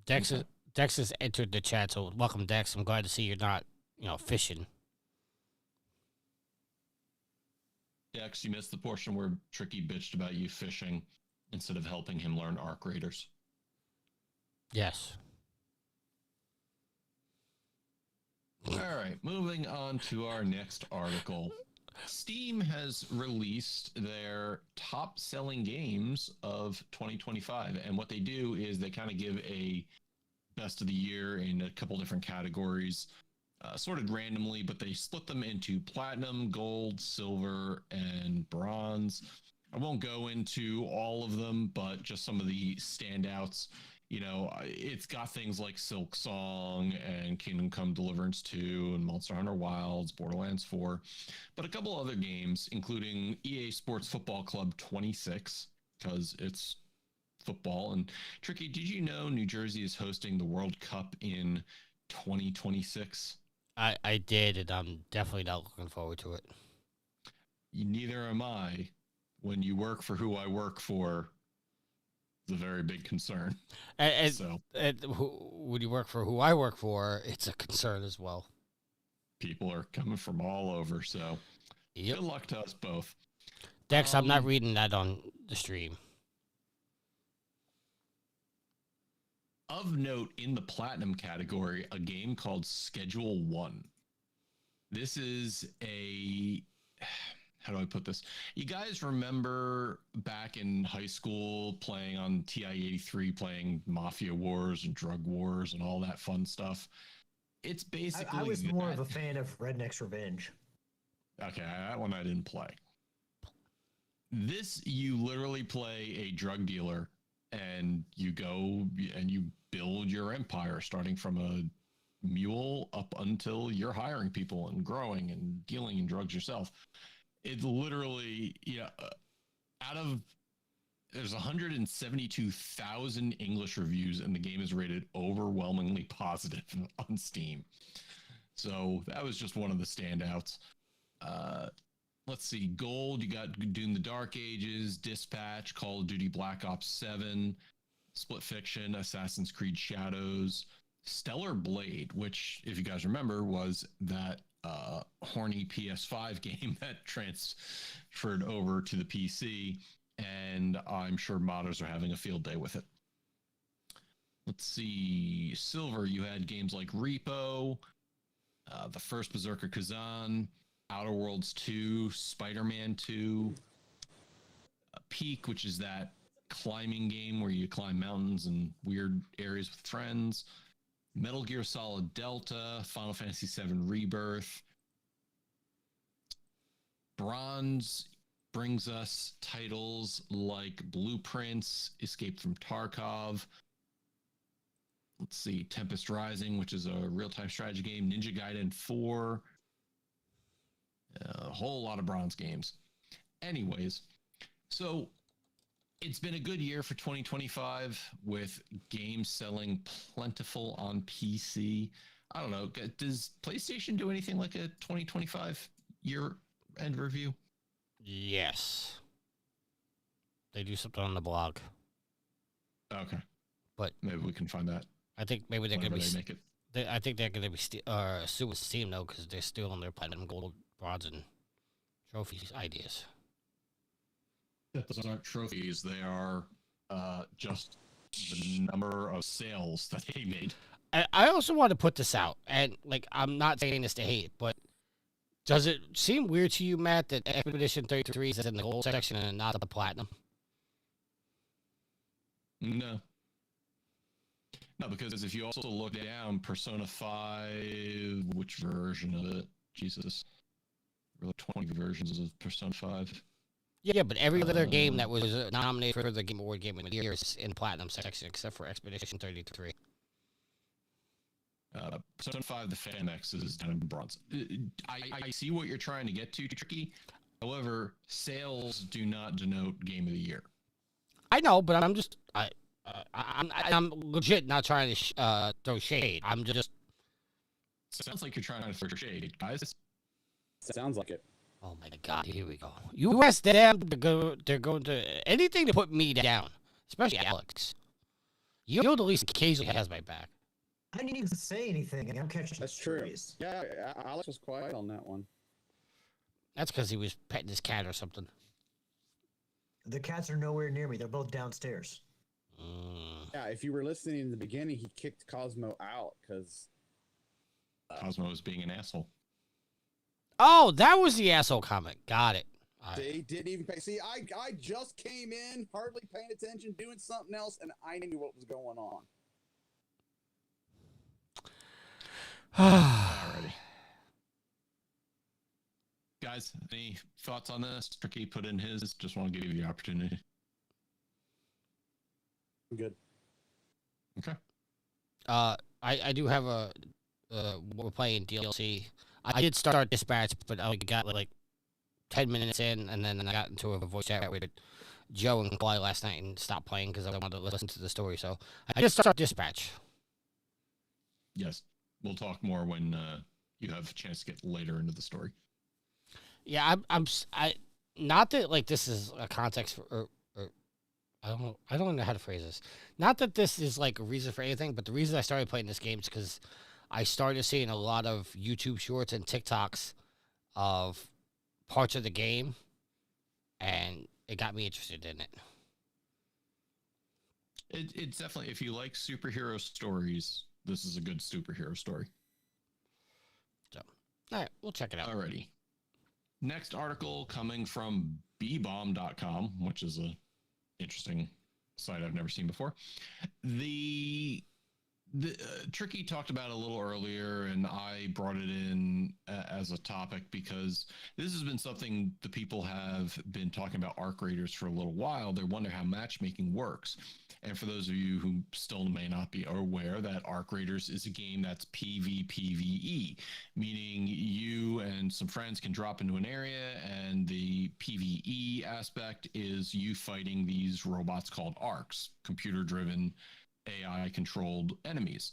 Dex has entered the chat, so welcome, Dex. I'm glad to see you're not, fishing. Dex, you missed the portion where Tricky bitched about you fishing instead of helping him learn arc raiders. Yes. All right, moving on to our next article. Steam has released their top selling games of 2025. And what they do is they kind of give a best of the year in a couple different categories, sorted randomly, but they split them into platinum, gold, silver, and bronze. I won't go into all of them, but just some of the standouts. It's got things like Silk Song and Kingdom Come Deliverance 2 and Monster Hunter Wilds, Borderlands 4, but a couple other games, including EA Sports Football Club 26, because it's football. And Tricky, did you know New Jersey is hosting the World Cup in 2026? I did, and I'm definitely not looking forward to it. Neither am I. When you work for who I work for, it's a very big concern. And when you work for who I work for, it's a concern as well. People are coming from all over, so Yep. good luck to us both. Dex, I'm not reading that on the stream. Of note, in the platinum category, a game called Schedule 1. This is how do I put this? You guys remember back in high school playing on TI-83, playing Mafia Wars and Drug Wars and all that fun stuff? It's basically... I was more of a fan of Redneck's Revenge. Okay, that one I didn't play. This, you literally play a drug dealer, and you go and you build your empire, starting from a mule up until you're hiring people and growing and dealing in drugs yourself. It literally, there's 172,000 English reviews, and the game is rated overwhelmingly positive on Steam. So that was just one of the standouts. Let's see, gold, you got Doom the Dark Ages, Dispatch, Call of Duty Black Ops 7, Split Fiction, Assassin's Creed Shadows, Stellar Blade, which, if you guys remember, was that horny PS5 game that transferred over to the PC, and I'm sure modders are having a field day with it. Let's see, silver, you had games like Repo, the first Berserker Kazan, Outer Worlds 2, Spider-Man 2, Peak, which is that climbing game where you climb mountains and weird areas with friends, Metal Gear Solid Delta, Final Fantasy VII Rebirth. Bronze brings us titles like Blueprints, Escape from Tarkov. Let's see, Tempest Rising, which is a real-time strategy game, Ninja Gaiden 4. A whole lot of bronze games. Anyways, so it's been a good year for 2025 with games selling plentiful on PC. I don't know. Does PlayStation do anything like a 2025 year-end review? Yes. They do something on the blog. Okay. But maybe we can find that. I think maybe they're going to Whenever be. they make it. I think they're going to be suing Steam though because they're still on their platinum, gold, bronze, and trophies ideas. Those aren't trophies. They are just the number of sales that they made. I also want to put this out, and like I'm not saying this to hate, but does it seem weird to you, Matt, that Expedition 33 is in the gold section and not the platinum? No. No, because if you also look down, Persona 5, which version of it? Jesus. There were like 20 versions of Persona 5. Yeah, but every other game that was nominated for the Game Award Game of the Year is in platinum section, except for Expedition 33. Persona 5, the FanX is down in bronze. I see what you're trying to get to, Tricky. However, sales do not denote Game of the Year. I know, but I'm legit not trying to throw shade. I'm just. Sounds like you're trying to throw shade, guys. Sounds like it. Oh my God! Here we go. You ask them to go. They're going to anything to put me down, especially Alex. You're the least occasionally has my back. I didn't even say anything. I'm catching That's true. stories. Yeah, Alex was quiet on that one. That's because he was petting his cat or something. The cats are nowhere near me. They're both downstairs. Yeah, if you were listening in the beginning, he kicked Cosmo out because Cosmo was being an asshole. Oh, that was the asshole comment. Got it. they didn't even pay. See, I just came in, hardly paying attention, doing something else, and I knew what was going on. Alrighty. Guys, any thoughts on this? Tricky put in his. Just want to give you the opportunity. Good. Okay. I do have we're playing DLC. I did start Dispatch, but I got like 10 minutes in, and then I got into a voice chat with Joe and Kawhi last night and stopped playing because I wanted to listen to the story. So I just started Dispatch. Yes. We'll talk more when you have a chance to get later into the story. Yeah, I not that like this is a context for or I don't know how to phrase this. Not that this is like a reason for anything, but the reason I started playing this game is because I started seeing a lot of YouTube shorts and TikToks of parts of the game, and it got me interested in it. It's definitely, if you like superhero stories, this is a good superhero story. So, all right, we'll check it out. Alrighty. Next article coming from bbomb.com, which is a interesting site I've never seen before. The Tricky talked about it a little earlier, and I brought it in as a topic because this has been something the people have been talking about arc raiders for a little while. They wonder how matchmaking works. And for those of you who still may not be aware, that Arc Raiders is a game that's PvPvE, meaning you and some friends can drop into an area, and the PvE aspect is you fighting these robots called arcs, computer-driven, AI-controlled enemies.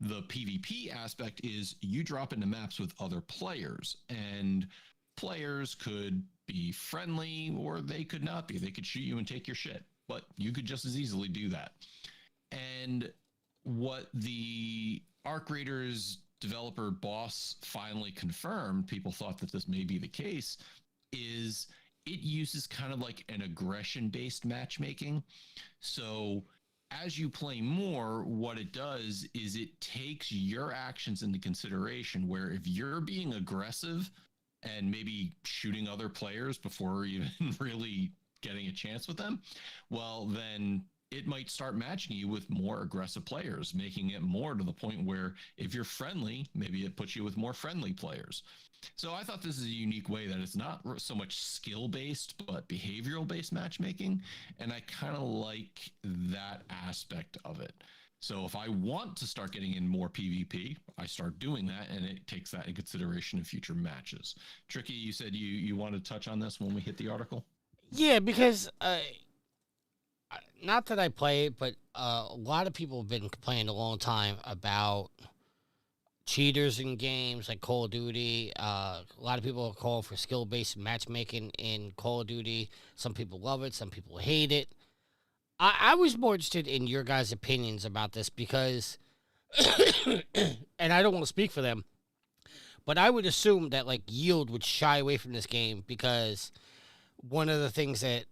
The PvP aspect is you drop into maps with other players, and players could be friendly or they could not be. They could shoot you and take your shit, but you could just as easily do that. And what the Arc Raiders developer boss finally confirmed, people thought that this may be the case, is it uses kind of like an aggression-based matchmaking. So as you play more, what it does is it takes your actions into consideration, where if you're being aggressive and maybe shooting other players before even really getting a chance with them, well, then it might start matching you with more aggressive players, making it more to the point where if you're friendly, maybe it puts you with more friendly players. So I thought this is a unique way that it's not so much skill-based, but behavioral-based matchmaking. And I kind of like that aspect of it. So if I want to start getting in more PvP, I start doing that, and it takes that in consideration in future matches. Tricky, you said you wanted to touch on this when we hit the article? Yeah, because not that I play it, but a lot of people have been complaining a long time about cheaters in games like Call of Duty. A lot of people are calling for skill-based matchmaking in Call of Duty. Some people love it, some people hate it. I was more interested in your guys' opinions about this because And I don't want to speak for them, but I would assume that like Yield would shy away from this game because one of the things that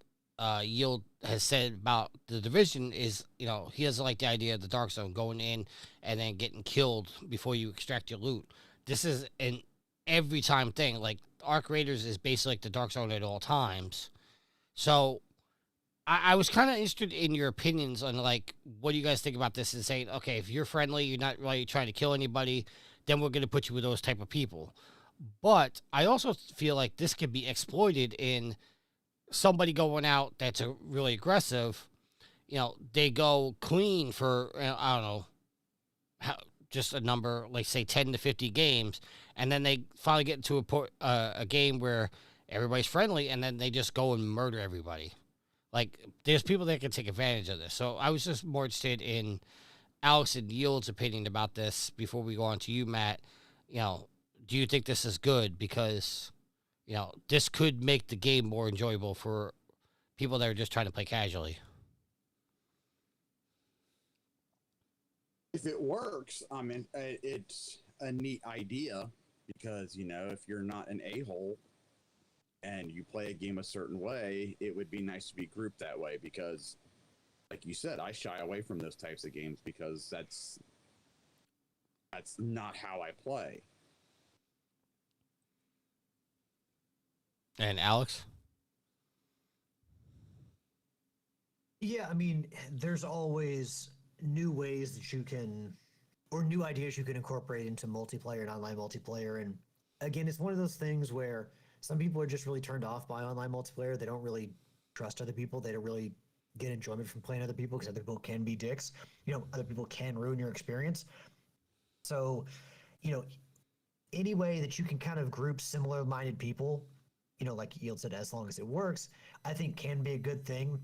Yield has said about the division is, he doesn't like the idea of the Dark Zone going in and then getting killed before you extract your loot. This is an every time thing. Like Arc Raiders is basically like the Dark Zone at all times. So I was kind of interested in your opinions on like what do you guys think about this and saying, okay, if you're friendly, you're not really trying to kill anybody, then we're going to put you with those type of people. But I also feel like this could be exploited in somebody going out that's a really aggressive. They go clean for I don't know, just a number like say 10 to 50 games, and then they finally get into a game where everybody's friendly, and then they just go and murder everybody. Like, there's people that can take advantage of this. So I was just more interested in Alex and Yield's opinion about this before we go on to you, Matt. Do you think this is good? Because, this could make the game more enjoyable for people that are just trying to play casually. If it works, I mean, it's a neat idea because, if you're not an a-hole and you play a game a certain way, it would be nice to be grouped that way because, like you said, I shy away from those types of games because that's not how I play. And Alex? Yeah, I mean, there's always new ways that you can, or new ideas you can incorporate into multiplayer and online multiplayer. And again, it's one of those things where some people are just really turned off by online multiplayer. They don't really trust other people. They don't really get enjoyment from playing other people because other people can be dicks. Other people can ruin your experience. So, any way that you can kind of group similar-minded people, like Yield said, as long as it works, I think can be a good thing.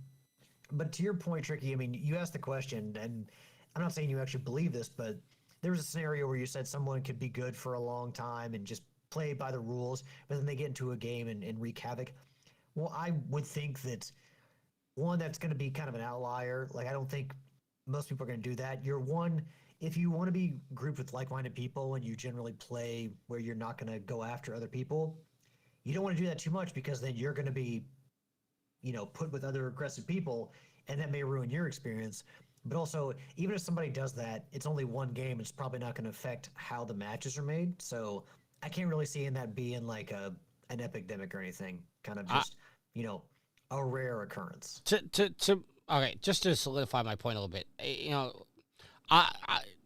But to your point, Tricky, I mean, you asked the question, and I'm not saying you actually believe this, but there was a scenario where you said someone could be good for a long time and just play by the rules, but then they get into a game and wreak havoc. Well, I would think that, one, that's going to be kind of an outlier. Like, I don't think most people are going to do that. If you want to be grouped with like-minded people and you generally play where you're not going to go after other people, you don't want to do that too much because then you're going to be put with other aggressive people, and that may ruin your experience. But also, even if somebody does that, it's only one game. It's probably not going to affect how the matches are made. So I can't really see in that being like an epidemic or anything. Kind of just, a rare occurrence. Okay, just to solidify my point a little bit, I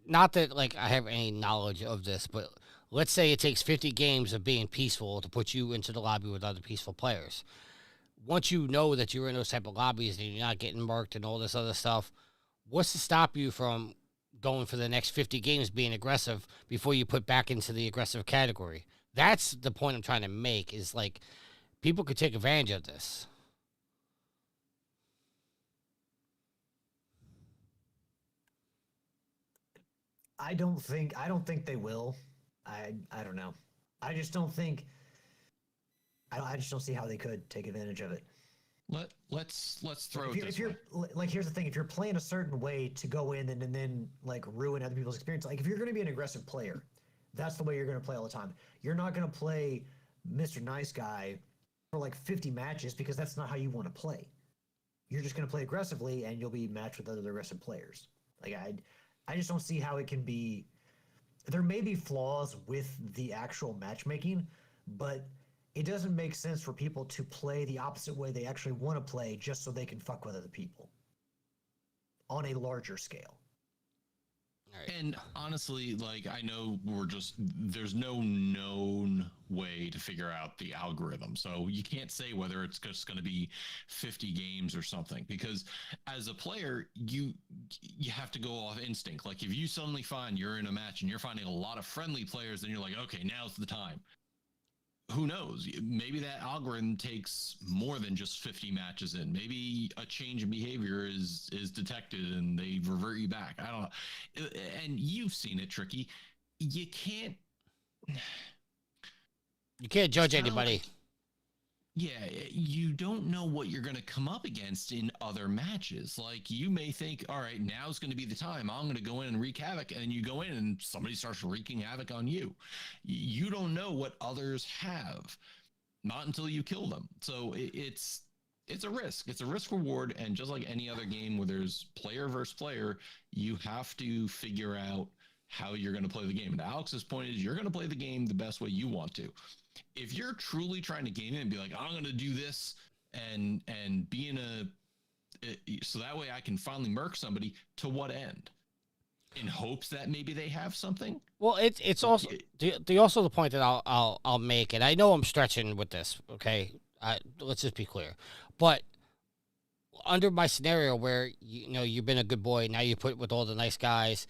not that like I have any knowledge of this, but let's say it takes 50 games of being peaceful to put you into the lobby with other peaceful players. Once you know that you're in those type of lobbies and you're not getting marked and all this other stuff, what's to stop you from going for the next 50 games being aggressive before you put back into the aggressive category? That's the point I'm trying to make, is like people could take advantage of this. I don't think they will. I don't know. I just don't think. I just don't see how they could take advantage of it. Let's throw it if this you're way. like, here's the thing: if you're playing a certain way to go in and then like ruin other people's experience, like if you're going to be an aggressive player, that's the way you're going to play all the time. You're not going to play Mr. Nice Guy for like 50 matches because that's not how you want to play. You're just going to play aggressively, and you'll be matched with other aggressive players. Like I just don't see how it can be. There may be flaws with the actual matchmaking, but it doesn't make sense for people to play the opposite way they actually want to play just so they can fuck with other people on a larger scale. And honestly, like, I know there's no known way to figure out the algorithm. So you can't say whether it's just going to be 50 games or something, because as a player, you have to go off instinct. Like if you suddenly find you're in a match and you're finding a lot of friendly players, then you're like, okay, now's the time. Who knows? Maybe that algorithm takes more than just 50 matches in. Maybe a change in behavior is detected and they revert you back. I don't know. And you've seen it, Tricky. You can't judge anybody. Yeah, you don't know what you're going to come up against in other matches. Like, you may think, all right, now's going to be the time. I'm going to go in and wreak havoc. And you go in and somebody starts wreaking havoc on you. You don't know what others have, not until you kill them. So it's a risk. It's a risk reward. And just like any other game where there's player versus player, you have to figure out how you're going to play the game. And Alex's point is you're going to play the game the best way you want to. If you're truly trying to game it and be like, I'm going to do this and be in so that way I can finally murk somebody, to what end? In hopes that maybe they have something. Well, it's also the point that I'll make, and I know I'm stretching with this. Okay, let's just be clear, but under my scenario where you've been a good boy, now you put with all the nice guys,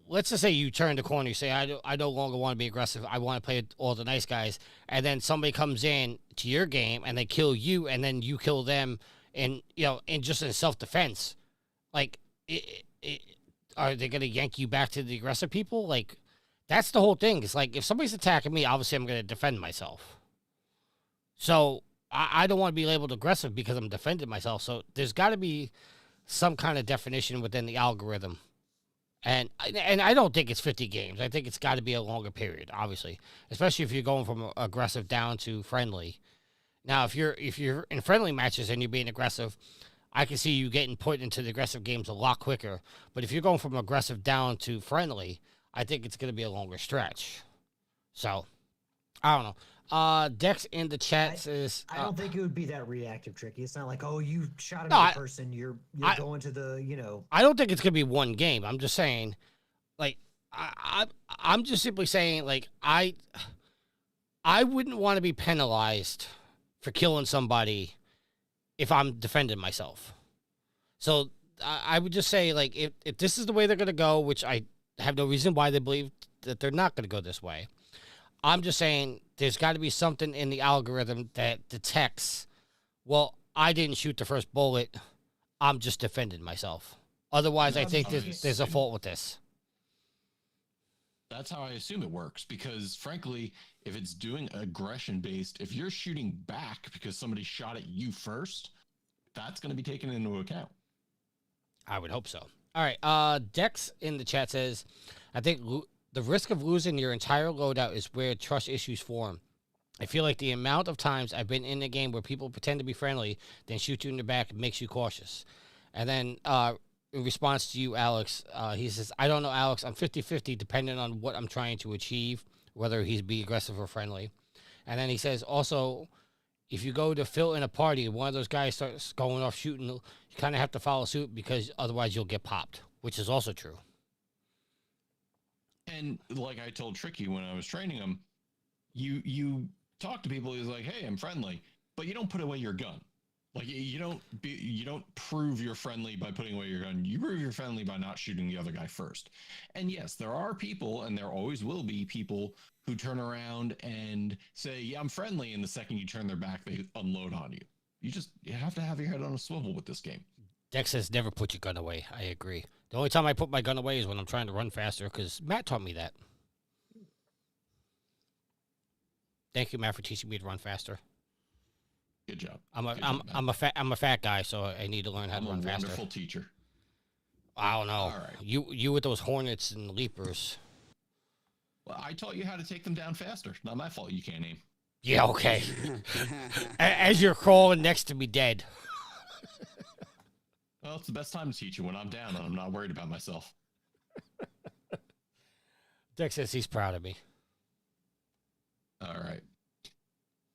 let's just say you turn the corner, you say, I no longer want to be aggressive. I want to play with all the nice guys. And then somebody comes in to your game and they kill you, and then you kill them in just in self-defense. Like, are they going to yank you back to the aggressive people? Like, that's the whole thing. It's like, if somebody's attacking me, obviously I'm going to defend myself. So I don't want to be labeled aggressive because I'm defending myself. So there's got to be some kind of definition within the algorithm. And I don't think it's 50 games. I think it's got to be a longer period, obviously, especially if you're going from aggressive down to friendly. Now, if you're in friendly matches and you're being aggressive, I can see you getting put into the aggressive games a lot quicker. But if you're going from aggressive down to friendly, I think it's going to be a longer stretch. So, I don't know. Dex in the chat says, I don't think it would be that reactive, Tricky. It's not like, oh, you shot No, another person, you're going to the, I don't think it's gonna be one game. I'm just saying, like, I'm just simply saying, like, I wouldn't want to be penalized for killing somebody if I'm defending myself. So I would just say, like, if this is the way they're gonna go, which I have no reason why they believe that they're not gonna go this way, I'm just saying there's got to be something in the algorithm that detects, well, I didn't shoot the first bullet. I'm just defending myself. Otherwise, I think there's a fault with this. That's how I assume it works, because frankly, if it's doing aggression based, if you're shooting back because somebody shot at you first, that's going to be taken into account. I would hope so. All right. Dex in the chat says, I think the risk of losing your entire loadout is where trust issues form. I feel like the amount of times I've been in a game where people pretend to be friendly, then shoot you in the back makes you cautious. And then in response to you, Alex, he says, I don't know, Alex. I'm 50-50 depending on what I'm trying to achieve, whether he's be aggressive or friendly. And then he says, also, if you go to fill in a party and one of those guys starts going off shooting, you kind of have to follow suit because otherwise you'll get popped, which is also true. And like I told Tricky when I was training him, you talk to people. He's like, "Hey, I'm friendly," but you don't put away your gun. Like, you don't prove you're friendly by putting away your gun. You prove you're friendly by not shooting the other guy first. And yes, there are people, and there always will be people who turn around and say, "Yeah, I'm friendly," and the second you turn their back, they unload on you. You have to have your head on a swivel with this game. Dex says never put your gun away. I agree. The only time I put my gun away is when I'm trying to run faster, because Matt taught me that. Thank you, Matt, for teaching me to run faster. Good job. I'm a fat guy, so I need to learn how to run faster. Wonderful teacher. I don't know. All right. You with those hornets and leapers. Well, I taught you how to take them down faster. Not my fault you can't aim. Yeah, okay. As you're crawling next to me dead. Well, it's the best time to teach you when I'm down and I'm not worried about myself. Dex says he's proud of me. All right.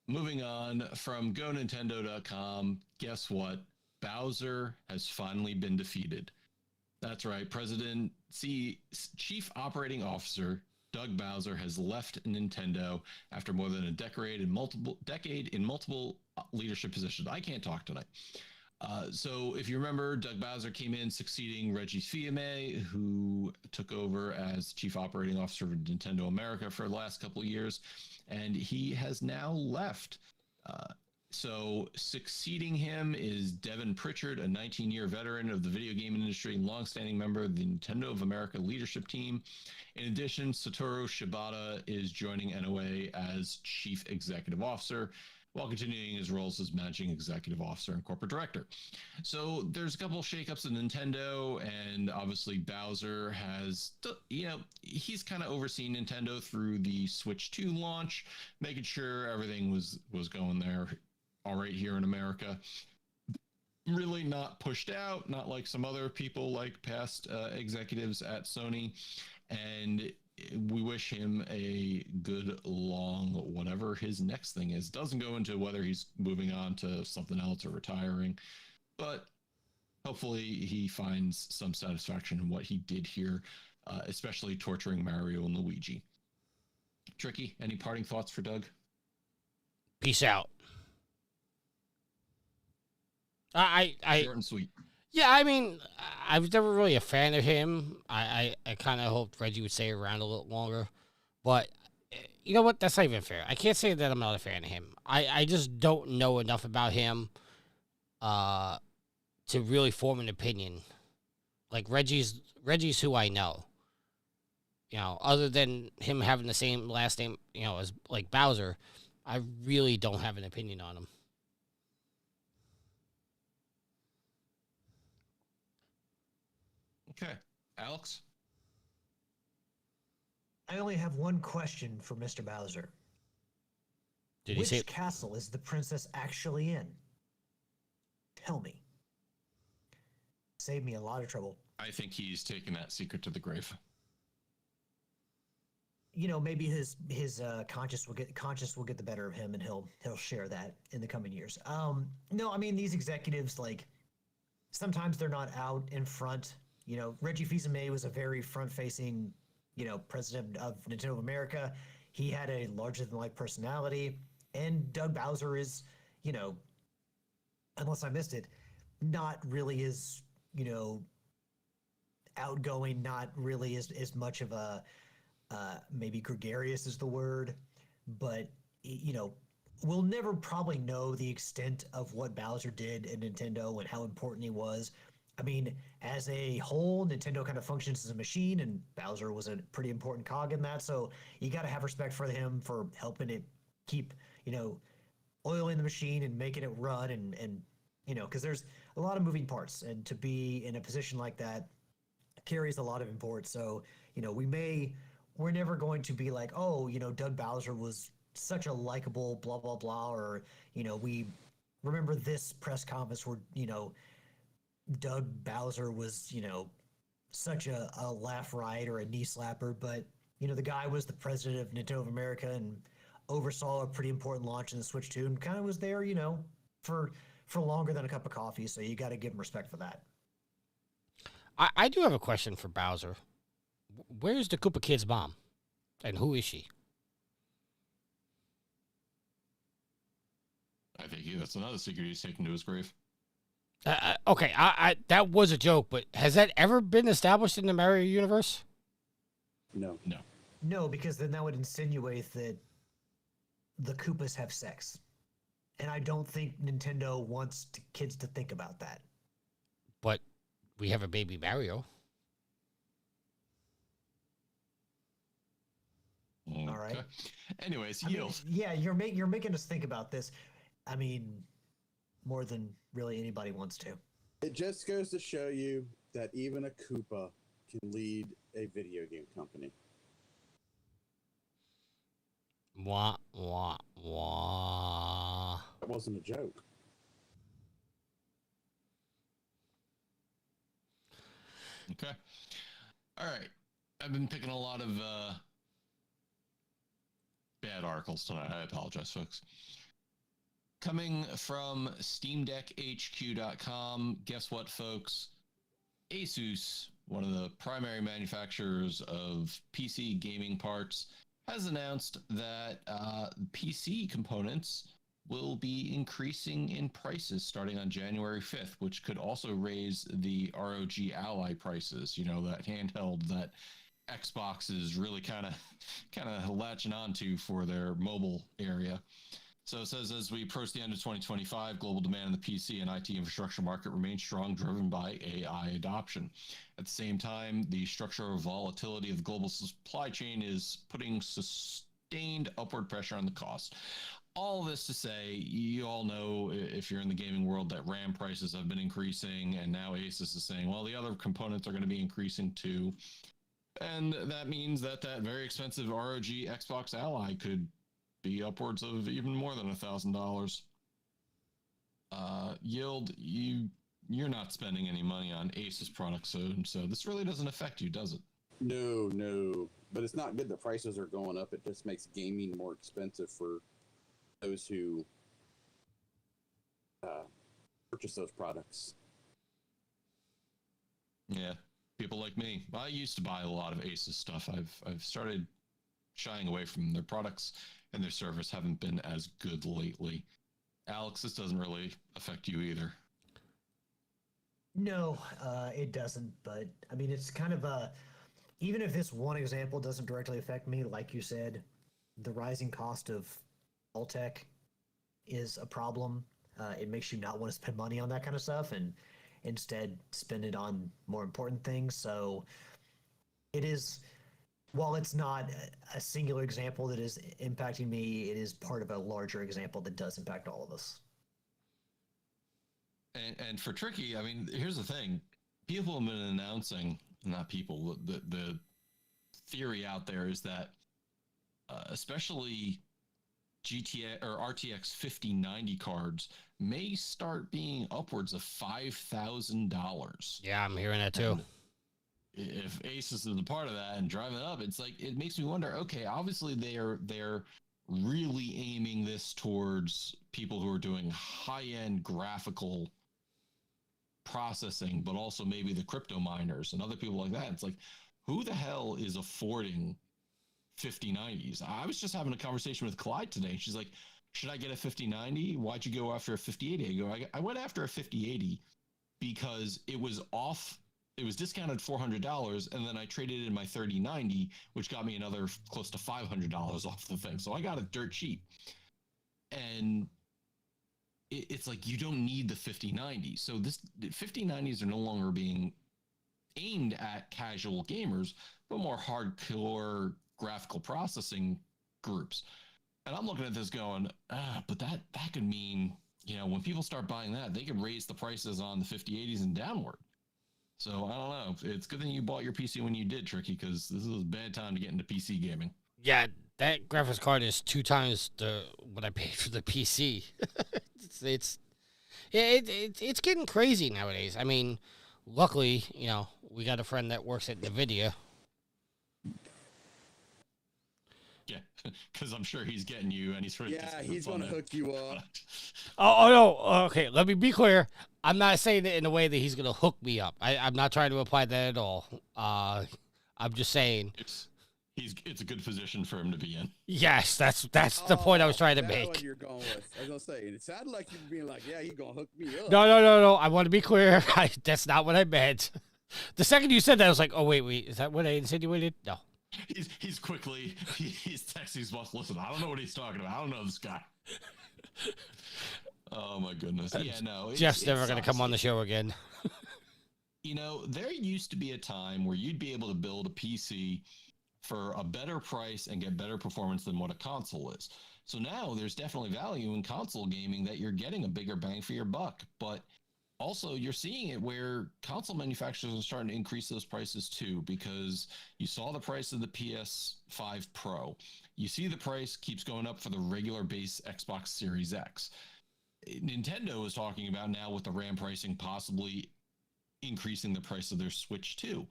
Moving on from GoNintendo.com. Guess what? Bowser has finally been defeated. That's right. Chief Operating Officer Doug Bowser has left Nintendo after more than a decade in multiple leadership positions. I can't talk tonight. So if you remember, Doug Bowser came in succeeding Reggie Fils-Aimé, who took over as Chief Operating Officer of Nintendo America for the last couple of years, and he has now left. So succeeding him is Devin Pritchard, a 19-year veteran of the video game industry and longstanding member of the Nintendo of America leadership team. In addition, Satoru Shibata is joining NOA as Chief Executive Officer. while continuing his roles as managing executive officer and corporate director. So there's a couple of shakeups at Nintendo, and obviously Bowser has, he's kind of overseen Nintendo through the Switch 2 launch, making sure everything was going there all right here in America. Really not pushed out, not like some other people like past executives at Sony. And we wish him a good long whatever his next thing is. Doesn't go into whether he's moving on to something else or retiring, but hopefully he finds some satisfaction in what he did here, especially torturing Mario and Luigi. Tricky, any parting thoughts for Doug? Peace out. Short and sweet. Yeah, I mean, I was never really a fan of him. I kind of hoped Reggie would stay around a little longer. But, you know what? That's not even fair. I can't say that I'm not a fan of him. I just don't know enough about him to really form an opinion. Like, Reggie's who I know. You know, other than him having the same last name, as, like, Bowser, I really don't have an opinion on him. Okay. Alex? I only have one question for Mr. Bowser. Did he say Which castle is the princess actually in? Tell me. Save me a lot of trouble. I think he's taken that secret to the grave. Maybe his conscience will get the better of him, and he'll share that in the coming years. No, I mean, these executives, like, sometimes they're not out in front. Reggie Fils-Aimé was a very front-facing, president of Nintendo of America. He had a larger-than-life personality, and Doug Bowser is, unless I missed it, not really as, outgoing, not really as much of a, maybe gregarious is the word, but, we'll never probably know the extent of what Bowser did in Nintendo and how important he was. I mean, as a whole, Nintendo kind of functions as a machine, and Bowser was a pretty important cog in that. So you got to have respect for him for helping it keep, oiling the machine and making it run, and because there's a lot of moving parts, and to be in a position like that carries a lot of import. So we're never going to be like, oh, Doug Bowser was such a likable blah blah blah, or we remember this press conference where Doug Bowser was, such a laugh riot or a knee slapper, but, the guy was the president of Nintendo of America and oversaw a pretty important launch in the Switch 2 and kind of was there, for longer than a cup of coffee. So you got to give him respect for that. I do have a question for Bowser. Where's the Koopa Kid's mom? And who is she? I think that's another secret he's taken to his grave. Okay, I that was a joke, but has that ever been established in the Mario universe? No. No, because then that would insinuate that the Koopas have sex. And I don't think Nintendo wants kids to think about that. But we have a baby Mario. Okay. All right. Anyways, I mean, Yield. yeah, you're making us think about this. I mean, more than really anybody wants to. It just goes to show you that even a Koopa can lead a video game company. Wah, wah, wah. That wasn't a joke. Okay. All right. I've been picking a lot of bad articles tonight. I apologize, folks. Coming from SteamDeckHQ.com, guess what, folks? Asus, one of the primary manufacturers of PC gaming parts, has announced that PC components will be increasing in prices starting on January 5th, which could also raise the ROG Ally prices. That handheld that Xbox is really kind of latching onto for their mobile area. So it says, as we approach the end of 2025, global demand in the PC and IT infrastructure market remains strong, driven by AI adoption. At the same time, the structural volatility of the global supply chain is putting sustained upward pressure on the cost. all this to say, you all know if you're in the gaming world that RAM prices have been increasing, and now Asus is saying, well, the other components are going to be increasing too. And that means that very expensive ROG Xbox Ally could be upwards of even more than $1,000. Yield, you're not spending any money on Asus products soon, so this really doesn't affect you, does it? No. But it's not good that prices are going up. It just makes gaming more expensive for those who purchase those products. Yeah, people like me. I used to buy a lot of Asus stuff. I've started shying away from their products, and their service haven't been as good lately. Alex, this doesn't really affect you either. No, it doesn't. But I mean, it's kind of even if this one example doesn't directly affect me, like you said, the rising cost of all tech is a problem. It makes you not want to spend money on that kind of stuff and instead spend it on more important things. So it is, while it's not a singular example that is impacting me, it is part of a larger example that does impact all of us. And for Tricky, I mean, here's the thing: people have been announcing, not people, the theory out there is that, especially GTA or RTX 5090 cards may start being upwards of $5,000. Yeah, I'm hearing that too. If Asus is a part of that and driving it up, it's like it makes me wonder. Okay, obviously they're really aiming this towards people who are doing high-end graphical processing, but also maybe the crypto miners and other people like that. It's like, who the hell is affording 5090s? I was just having a conversation with Clyde today. She's like, should I get a 5090? Why'd you go after a 5080? I went after a 5080 because it was off. It was discounted $400, and then I traded in my 3090, which got me another close to $500 off the thing. So I got it dirt cheap. And it's like, you don't need the 5090. So the 5090s are no longer being aimed at casual gamers, but more hardcore graphical processing groups. And I'm looking at this going, but that could mean, when people start buying that, they could raise the prices on the 5080s and downward. So I don't know. It's a good thing you bought your PC when you did, Tricky, because this is a bad time to get into PC gaming. Yeah, that graphics card is 2 times what I paid for the PC. It's getting crazy nowadays. I mean, luckily, we got a friend that works at NVIDIA. Yeah, because I'm sure he's getting you any sort of he's going to hook you up. Oh, no. Okay, let me be clear. I'm not saying it in a way that he's going to hook me up. I'm not trying to imply that at all. I'm just saying. It's a good position for him to be in. Yes, that's the point I was trying to make. What you're going with. I was going to say, it sounded like you were being like, yeah, he's going to hook me up. No. I want to be clear. That's not what I meant. The second you said that, I was like, oh, wait. Is that what I insinuated? No. He's quickly, he's texting his boss, listen, I don't know what he's talking about. I don't know this guy. Oh, my goodness. Yeah, no. Jeff's never going to come on the show again. There used to be a time where you'd be able to build a PC for a better price and get better performance than what a console is. So now there's definitely value in console gaming that you're getting a bigger bang for your buck. But also, you're seeing it where console manufacturers are starting to increase those prices too, because you saw the price of the PS5 Pro. You see the price keeps going up for the regular base Xbox Series X. Nintendo is talking about now with the RAM pricing possibly increasing the price of their Switch too.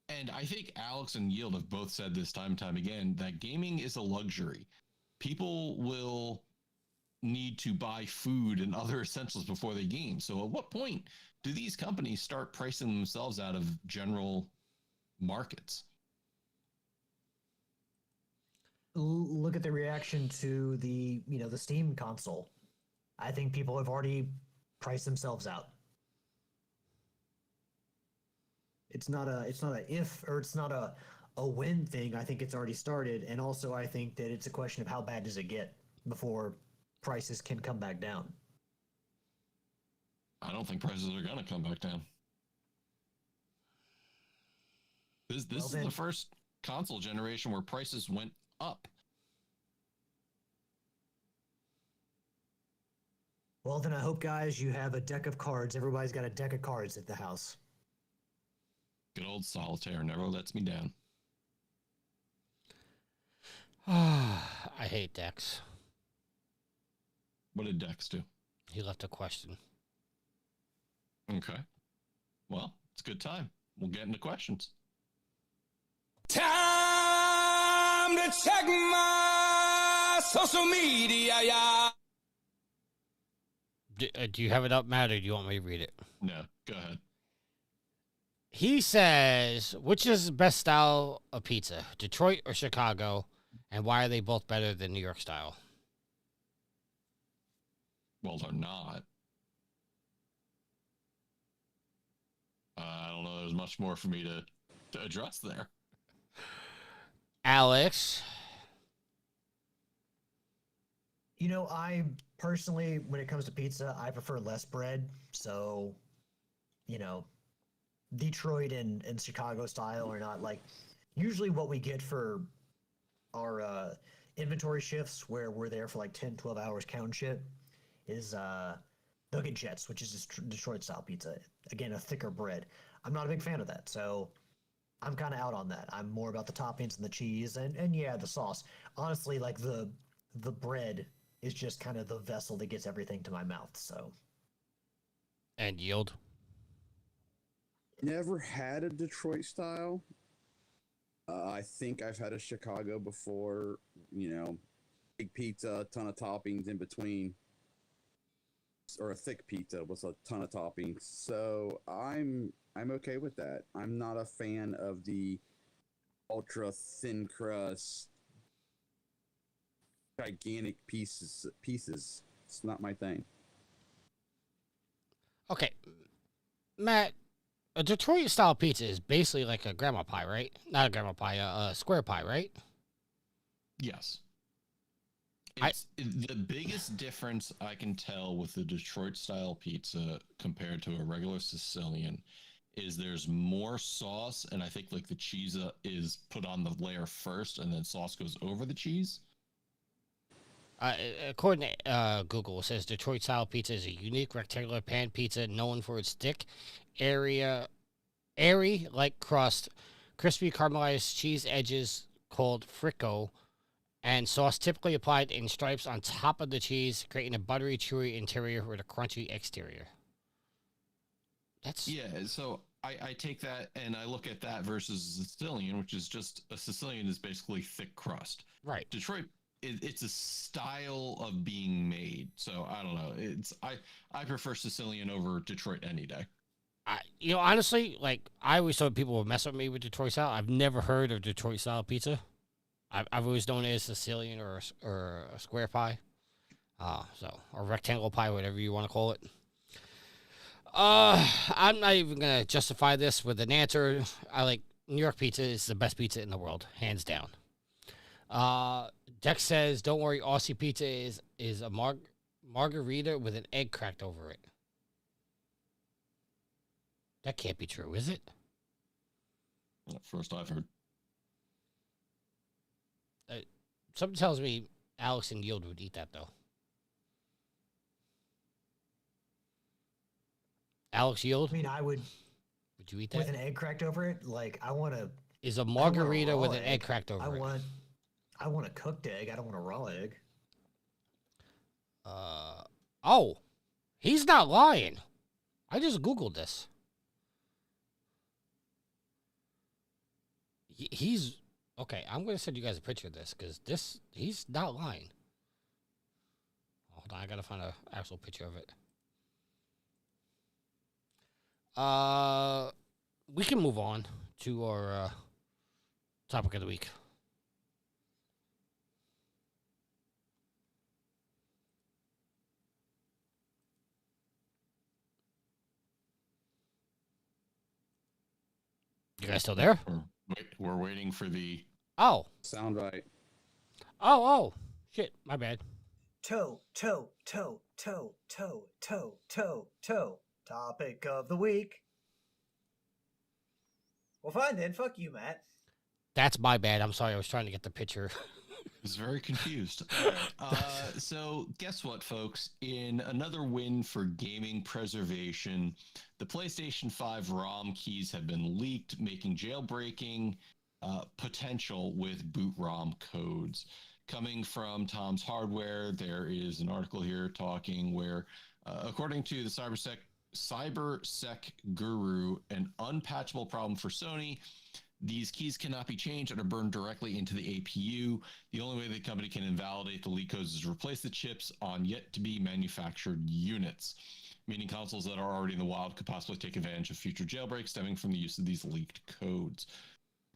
And I think Alex and Yield have both said this time and time again, that gaming is a luxury. People will need to buy food and other essentials before they game. So at what point do these companies start pricing themselves out of general markets? Look at the reaction to the Steam console. I think people have already priced themselves out. It's not a if, or it's not a when thing. I think it's already started. And also I think that it's a question of how bad does it get before prices can come back down. I don't think prices are going to come back down. This is the first console generation where prices went up. Well, then I hope, guys, you have a deck of cards. Everybody's got a deck of cards at the house. Good old solitaire never lets me down. I hate Dex. What did Dex do? He left a question. Okay. Well, it's a good time. We'll get into questions. Time to check my social media, yeah. Do you have it up, Matt, or do you want me to read it? No, go ahead. He says, which is the best style of pizza, Detroit or Chicago, and why are they both better than New York style? Well, they're not. I don't know. There's much more for me to address there. Alex. You know, I personally, when it comes to pizza, I prefer less bread. So, you know, Detroit and Chicago style are not like usually what we get for our inventory shifts where we're there for like 10, 12 hours counting shit is they'll get Jets, which is just Detroit style pizza. Again, a thicker bread. I'm not a big fan of that. So I'm kind of out on that. I'm more about the toppings and the cheese and yeah, the sauce. Honestly, like the bread is just kind of the vessel that gets everything to my mouth. So. And Yield. Never had a Detroit style. I think I've had a Chicago before. You know, big pizza, a ton of toppings in between, or a thick pizza with a ton of toppings. So I'm okay with that. I'm not a fan of the ultra thin crust, gigantic pieces. It's not my thing. Okay. Matt, a Detroit style pizza is basically like a grandma pie, right? Not a grandma pie, a square pie, right? Yes. The biggest difference I can tell with the Detroit style pizza compared to a regular Sicilian is there's more sauce, and I think like the cheese is put on the layer first, and then sauce goes over the cheese. According to Google, it says Detroit style pizza is a unique rectangular pan pizza known for its thick, airy like crust, crispy caramelized cheese edges called fricco, and sauce typically applied in stripes on top of the cheese, creating a buttery, chewy interior with a crunchy exterior. Yeah, so I take that and I look at that versus a Sicilian, which is just a Sicilian is basically thick crust. Right. Detroit, it's a style of being made. So I don't know. I prefer Sicilian over Detroit any day. Honestly, like I always thought people would mess with me with Detroit style. I've never heard of Detroit style pizza. I've always known it as Sicilian or a square pie, or rectangle pie, whatever you want to call it. I'm not even gonna justify this with an answer. I like New York pizza is the best pizza in the world, hands down. Dex says, "Don't worry, Aussie pizza is a margarita with an egg cracked over it." That can't be true, is it? First I've heard. Something tells me Alex and Yield would eat that, though. Alex, Yield? I mean, I would. Would you eat that? With an egg cracked over it? Like, I want to. Is a margarita with an egg cracked over it? I want a cooked egg. I don't want a raw egg. Oh. He's not lying. I just Googled this. He's... Okay, I'm going to send you guys a picture of this, because he's not lying. Hold on, I got to find an actual picture of it. We can move on to our topic of the week. You guys still there? We're waiting for the... Oh. Sound right. Oh. Shit, my bad. Toe. Topic of the week. Well, fine then. Fuck you, Matt. That's my bad. I'm sorry. I was trying to get the picture. was very confused. All right. So guess what, folks? In another win for gaming preservation, the PlayStation 5 ROM keys have been leaked, making jailbreaking potential with boot ROM codes. Coming from Tom's Hardware, there is an article here talking where, according to the cybersec guru, an unpatchable problem for Sony. These keys cannot be changed and are burned directly into the APU. The only way the company can invalidate the leak codes is replace the chips on yet to be manufactured units, meaning consoles that are already in the wild could possibly take advantage of future jailbreaks stemming from the use of these leaked codes.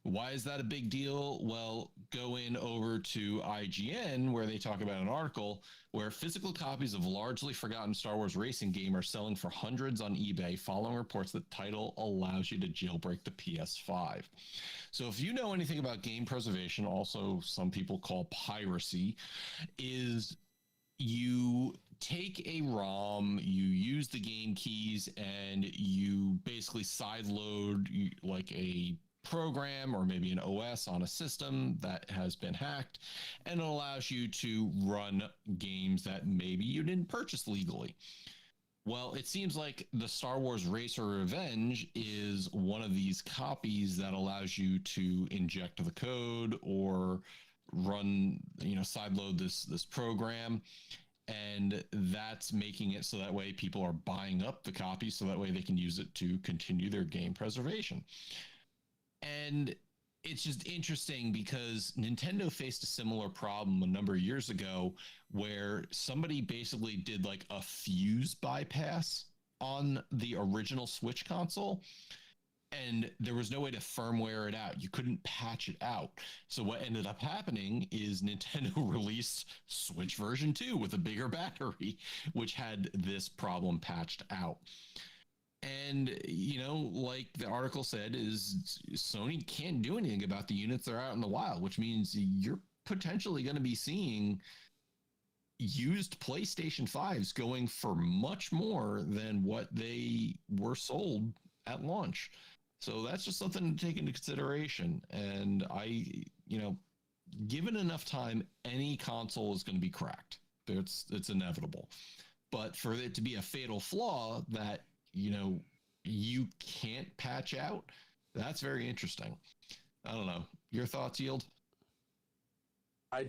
Why is that a big deal? Well, go in over to IGN, where they talk about an article where physical copies of largely forgotten Star Wars racing game are selling for hundreds on eBay, following reports that the title allows you to jailbreak the PS5. So if you know anything about game preservation, also some people call piracy, is you take a ROM, you use the game keys, and you basically sideload like a program or maybe an OS on a system that has been hacked, and it allows you to run games that maybe you didn't purchase legally. Well, it seems like the Star Wars Racer Revenge is one of these copies that allows you to inject the code or run, sideload this program. And that's making it so that way people are buying up the copy so that way they can use it to continue their game preservation. And it's just interesting because Nintendo faced a similar problem a number of years ago where somebody basically did like a fuse bypass on the original Switch console, and there was no way to firmware it out. You couldn't patch it out. So what ended up happening is Nintendo released Switch version 2 with a bigger battery, which had this problem patched out. And, like the article said, is Sony can't do anything about the units that are out in the wild, which means you're potentially going to be seeing used PlayStation 5s going for much more than what they were sold at launch. So that's just something to take into consideration. And given enough time, any console is going to be cracked. It's inevitable. But for it to be a fatal flaw that you can't patch out, that's very interesting. I don't know. Your thoughts, Yield? I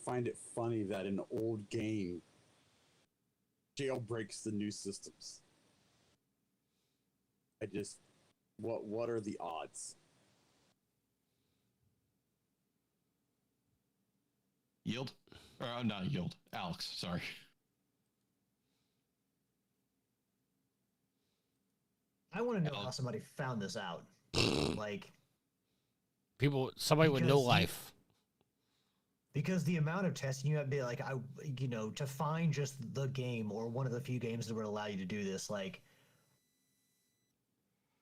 find it funny that an old game jailbreaks the new systems. What are the odds? Yield? Or not Yield. Alex, sorry. I want to know how somebody found this out. Like, somebody with no life. Because the amount of testing you have to be like, to find just the game or one of the few games that would allow you to do this, like,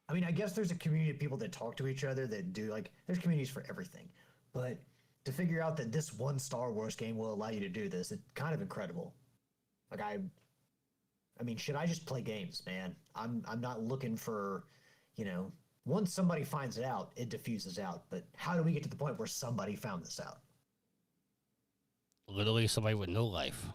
I mean, I guess there's a community of people that talk to each other that do, like, there's communities for everything. But to figure out that this one Star Wars game will allow you to do this, it's kind of incredible. Like, I mean, should I just play games, man? I'm not looking for, once somebody finds it out, it diffuses out. But how do we get to the point where somebody found this out? Literally somebody with no life.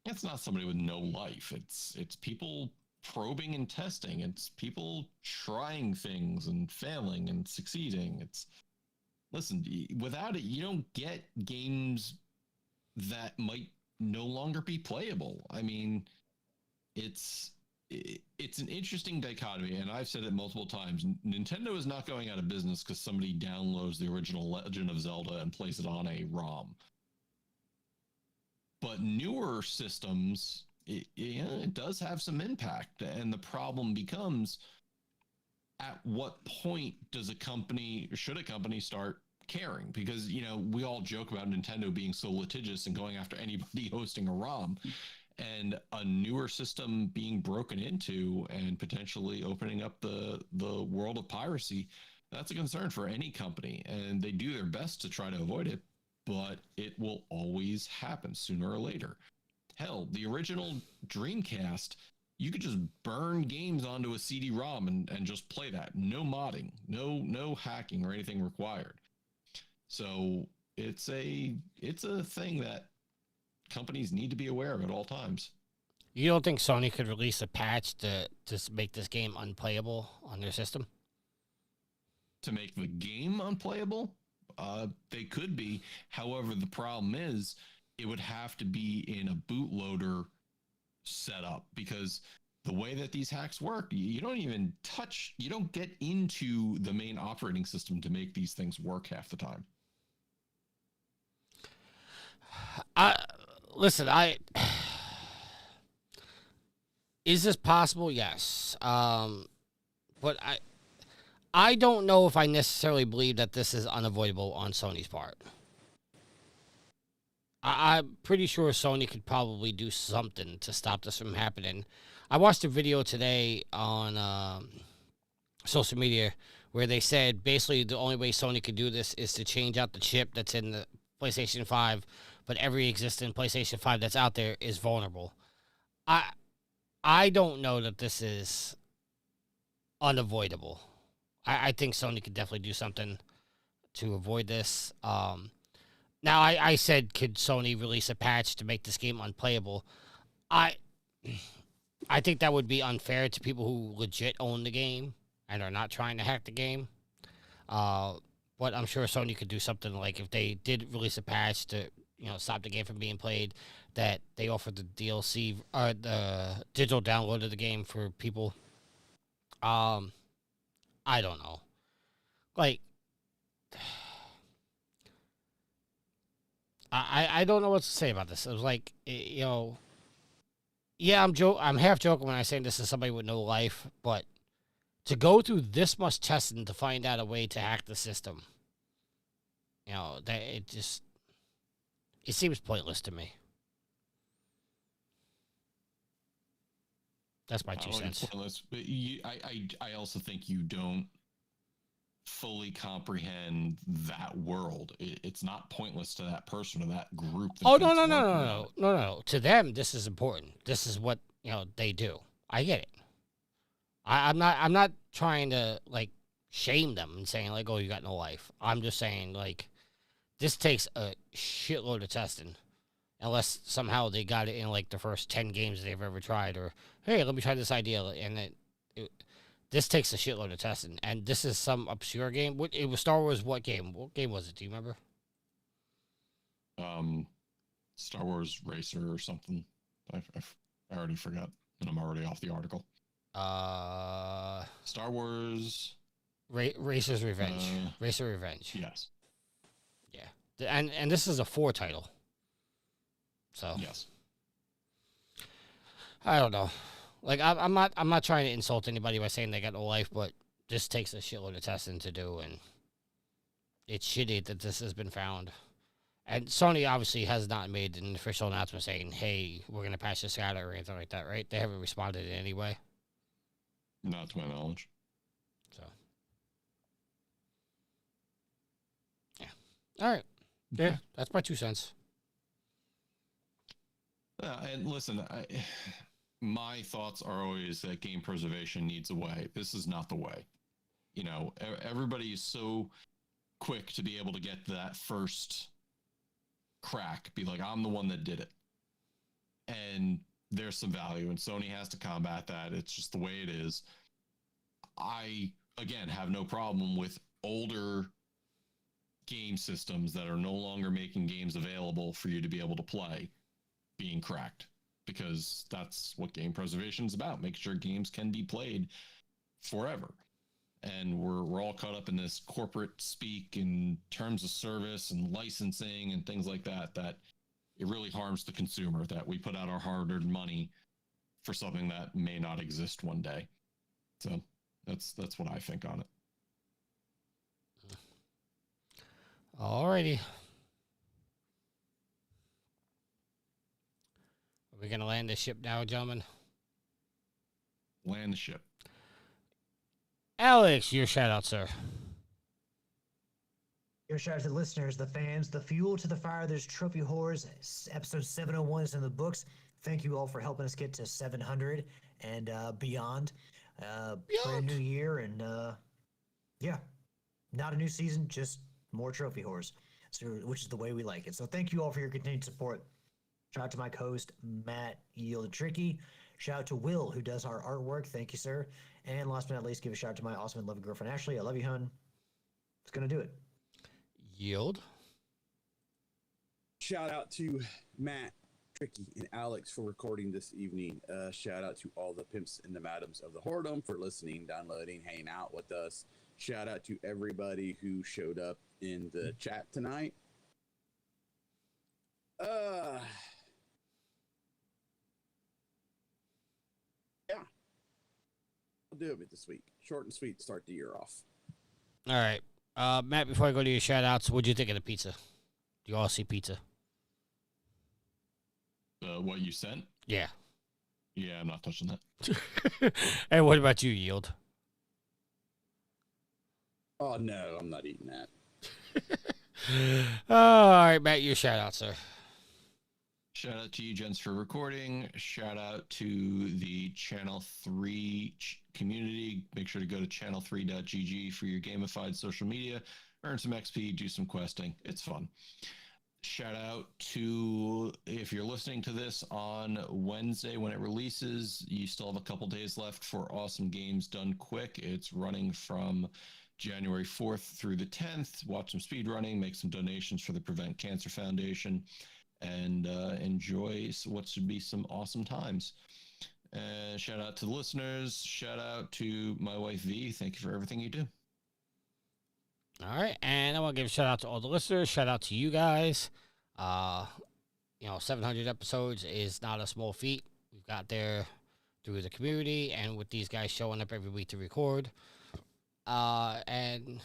It's not somebody with no life. It's people probing and testing. It's people trying things and failing and succeeding. Listen, without it, you don't get games that might no longer be playable. I mean, it's an interesting dichotomy, and I've said it multiple times. Nintendo is not going out of business because somebody downloads the original Legend of Zelda and plays it on a ROM. But newer systems, it does have some impact, and the problem becomes, at what point should a company start caring? Because we all joke about Nintendo being so litigious and going after anybody hosting a ROM. And a newer system being broken into and potentially opening up the world of piracy, that's a concern for any company. And they do their best to try to avoid it, but it will always happen sooner or later. Hell, the original Dreamcast, you could just burn games onto a CD-ROM and just play that. No modding, no hacking or anything required. So it's a thing that companies need to be aware of at all times. You don't think Sony could release a patch to make this game unplayable on their system? To make the game unplayable, they could be. However, the problem is it would have to be in a bootloader setup, because the way that these hacks work, you don't even touch, you don't get into the main operating system to make these things work half the time. Listen, is this possible? Yes. But I don't know if I necessarily believe that this is unavoidable on Sony's part. I'm pretty sure Sony could probably do something to stop this from happening. I watched a video today on social media where they said basically the only way Sony could do this is to change out the chip that's in the PlayStation 5, but every existing PlayStation 5 that's out there is vulnerable. I don't know that this is unavoidable. I think Sony could definitely do something to avoid this. Now, I said, could Sony release a patch to make this game unplayable? I think that would be unfair to people who legit own the game and are not trying to hack the game. But I'm sure Sony could do something like if they did release a patch to, stop the game from being played, that they offer the DLC or the digital download of the game for people. I don't know. Like, I don't know what to say about this. It was like, yeah, I'm half joking when I say this is somebody with no life, but to go through this much testing to find out a way to hack the system, that it seems pointless to me. That's my 2 cents. Pointless, but I also think you don't fully comprehend that world. It's not pointless to that person or that group. Oh, no. To them, this is important. This is what they do. I get it. I'm not trying to like shame them and saying like, oh, you got no life. I'm just saying like this takes a shitload of testing, unless somehow they got it in like the first 10 games they've ever tried, or hey, let me try this idea, and this takes a shitload of testing, and this is some obscure game. It was Star Wars. What game? What game was it? Do you remember? Star Wars Racer or something. I already forgot, and I'm already off the article. Star Wars Racer's Revenge. Racer Revenge. Yes. Yeah, and this is a 4 title. So yes. I don't know. Like I'm not trying to insult anybody by saying they got no life, but this takes a shitload of testing to do, and it's shitty that this has been found. And Sony obviously has not made an official announcement saying, "Hey, we're gonna patch this out" or anything like that, right? They haven't responded in any way. Not to my knowledge. So yeah, all right. Yeah, that's my 2 cents. And listen, my thoughts are always that game preservation needs a way. This is not the way. Everybody is so quick to be able to get that first crack, be like, I'm the one that did it. And there's some value, and Sony has to combat that. It's just the way it is. I, again, have no problem with older game systems that are no longer making games available for you to be able to play being cracked, because that's what game preservation is about, making sure games can be played forever. And we're all caught up in this corporate speak in terms of service and licensing and things like that, that it really harms the consumer, that we put out our hard-earned money for something that may not exist one day. So that's what I think on it. Alrighty. Are we gonna land the ship now, gentlemen? Land the ship. Alex, your shout out, sir. Your shout out to the listeners, the fans, the fuel to the fire. There's Trophy Whores. Episode 701 is in the books. Thank you all for helping us get to 700 and beyond. Brand new year, and yeah, not a new season, just more Trophy Whores. which is the way we like it. So thank you all for your continued support. Shout out to my co-host, Matt Yield Tricky. Shout out to Will, who does our artwork. Thank you, sir. And last but not least, give a shout out to my awesome and loving girlfriend, Ashley. I love you, hon. It's going to do it. Yield. Shout out to Matt, Tricky, and Alex for recording this evening. Shout out to all the pimps and the madams of the Whoredom for listening, downloading, hanging out with us. Shout out to everybody who showed up in the chat tonight. Yeah. I'll do it this week. Short and sweet, start the year off. All right. Matt, before I go to your shout outs, what'd you think of the pizza? Do you all see pizza? What you sent? Yeah. Yeah, I'm not touching that. And what about you, Yield? Oh, no, I'm not eating that. All right, Matt, your shout out, sir. Shout out to you, gents, for recording. Shout out to the Channel 3 community. Make sure to go to channel3.gg for your gamified social media. Earn some XP, do some questing. It's fun. Shout out to, if you're listening to this on Wednesday when it releases, you still have a couple days left for Awesome Games Done Quick. It's running from January 4th through the 10th. Watch some speed running, make some donations for the Prevent Cancer Foundation, and enjoy what should be some awesome times. Shout out to the listeners. Shout out to my wife, V. Thank you for everything you do. All right, and I want to give a shout out to all the listeners. Shout out to you guys. 700 episodes is not a small feat. We've got there through the community and with these guys showing up every week to record. And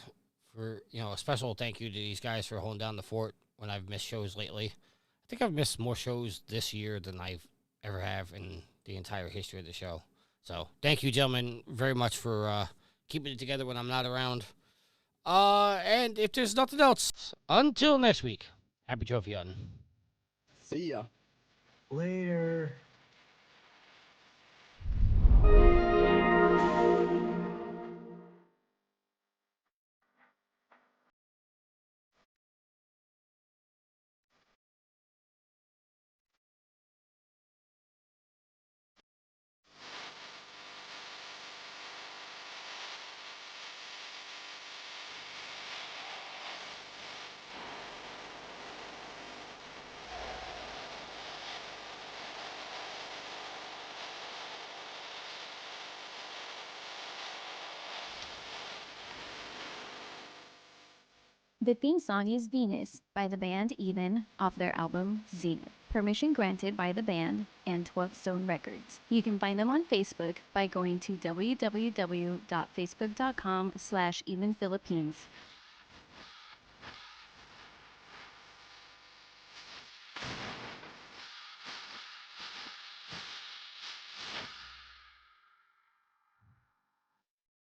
for a special thank you to these guys for holding down the fort when I've missed shows lately. I think I've missed more shows this year than I've ever have in the entire history of the show. So thank you, gentlemen, very much for keeping it together when I'm not around. And if there's nothing else, until next week, happy trophy hunting. See ya. Later. The theme song is Venus by the band Eden off their album Zenith. Permission granted by the band and 12th Stone Records. You can find them on Facebook by going to www.facebook.com/EdenPhilippines.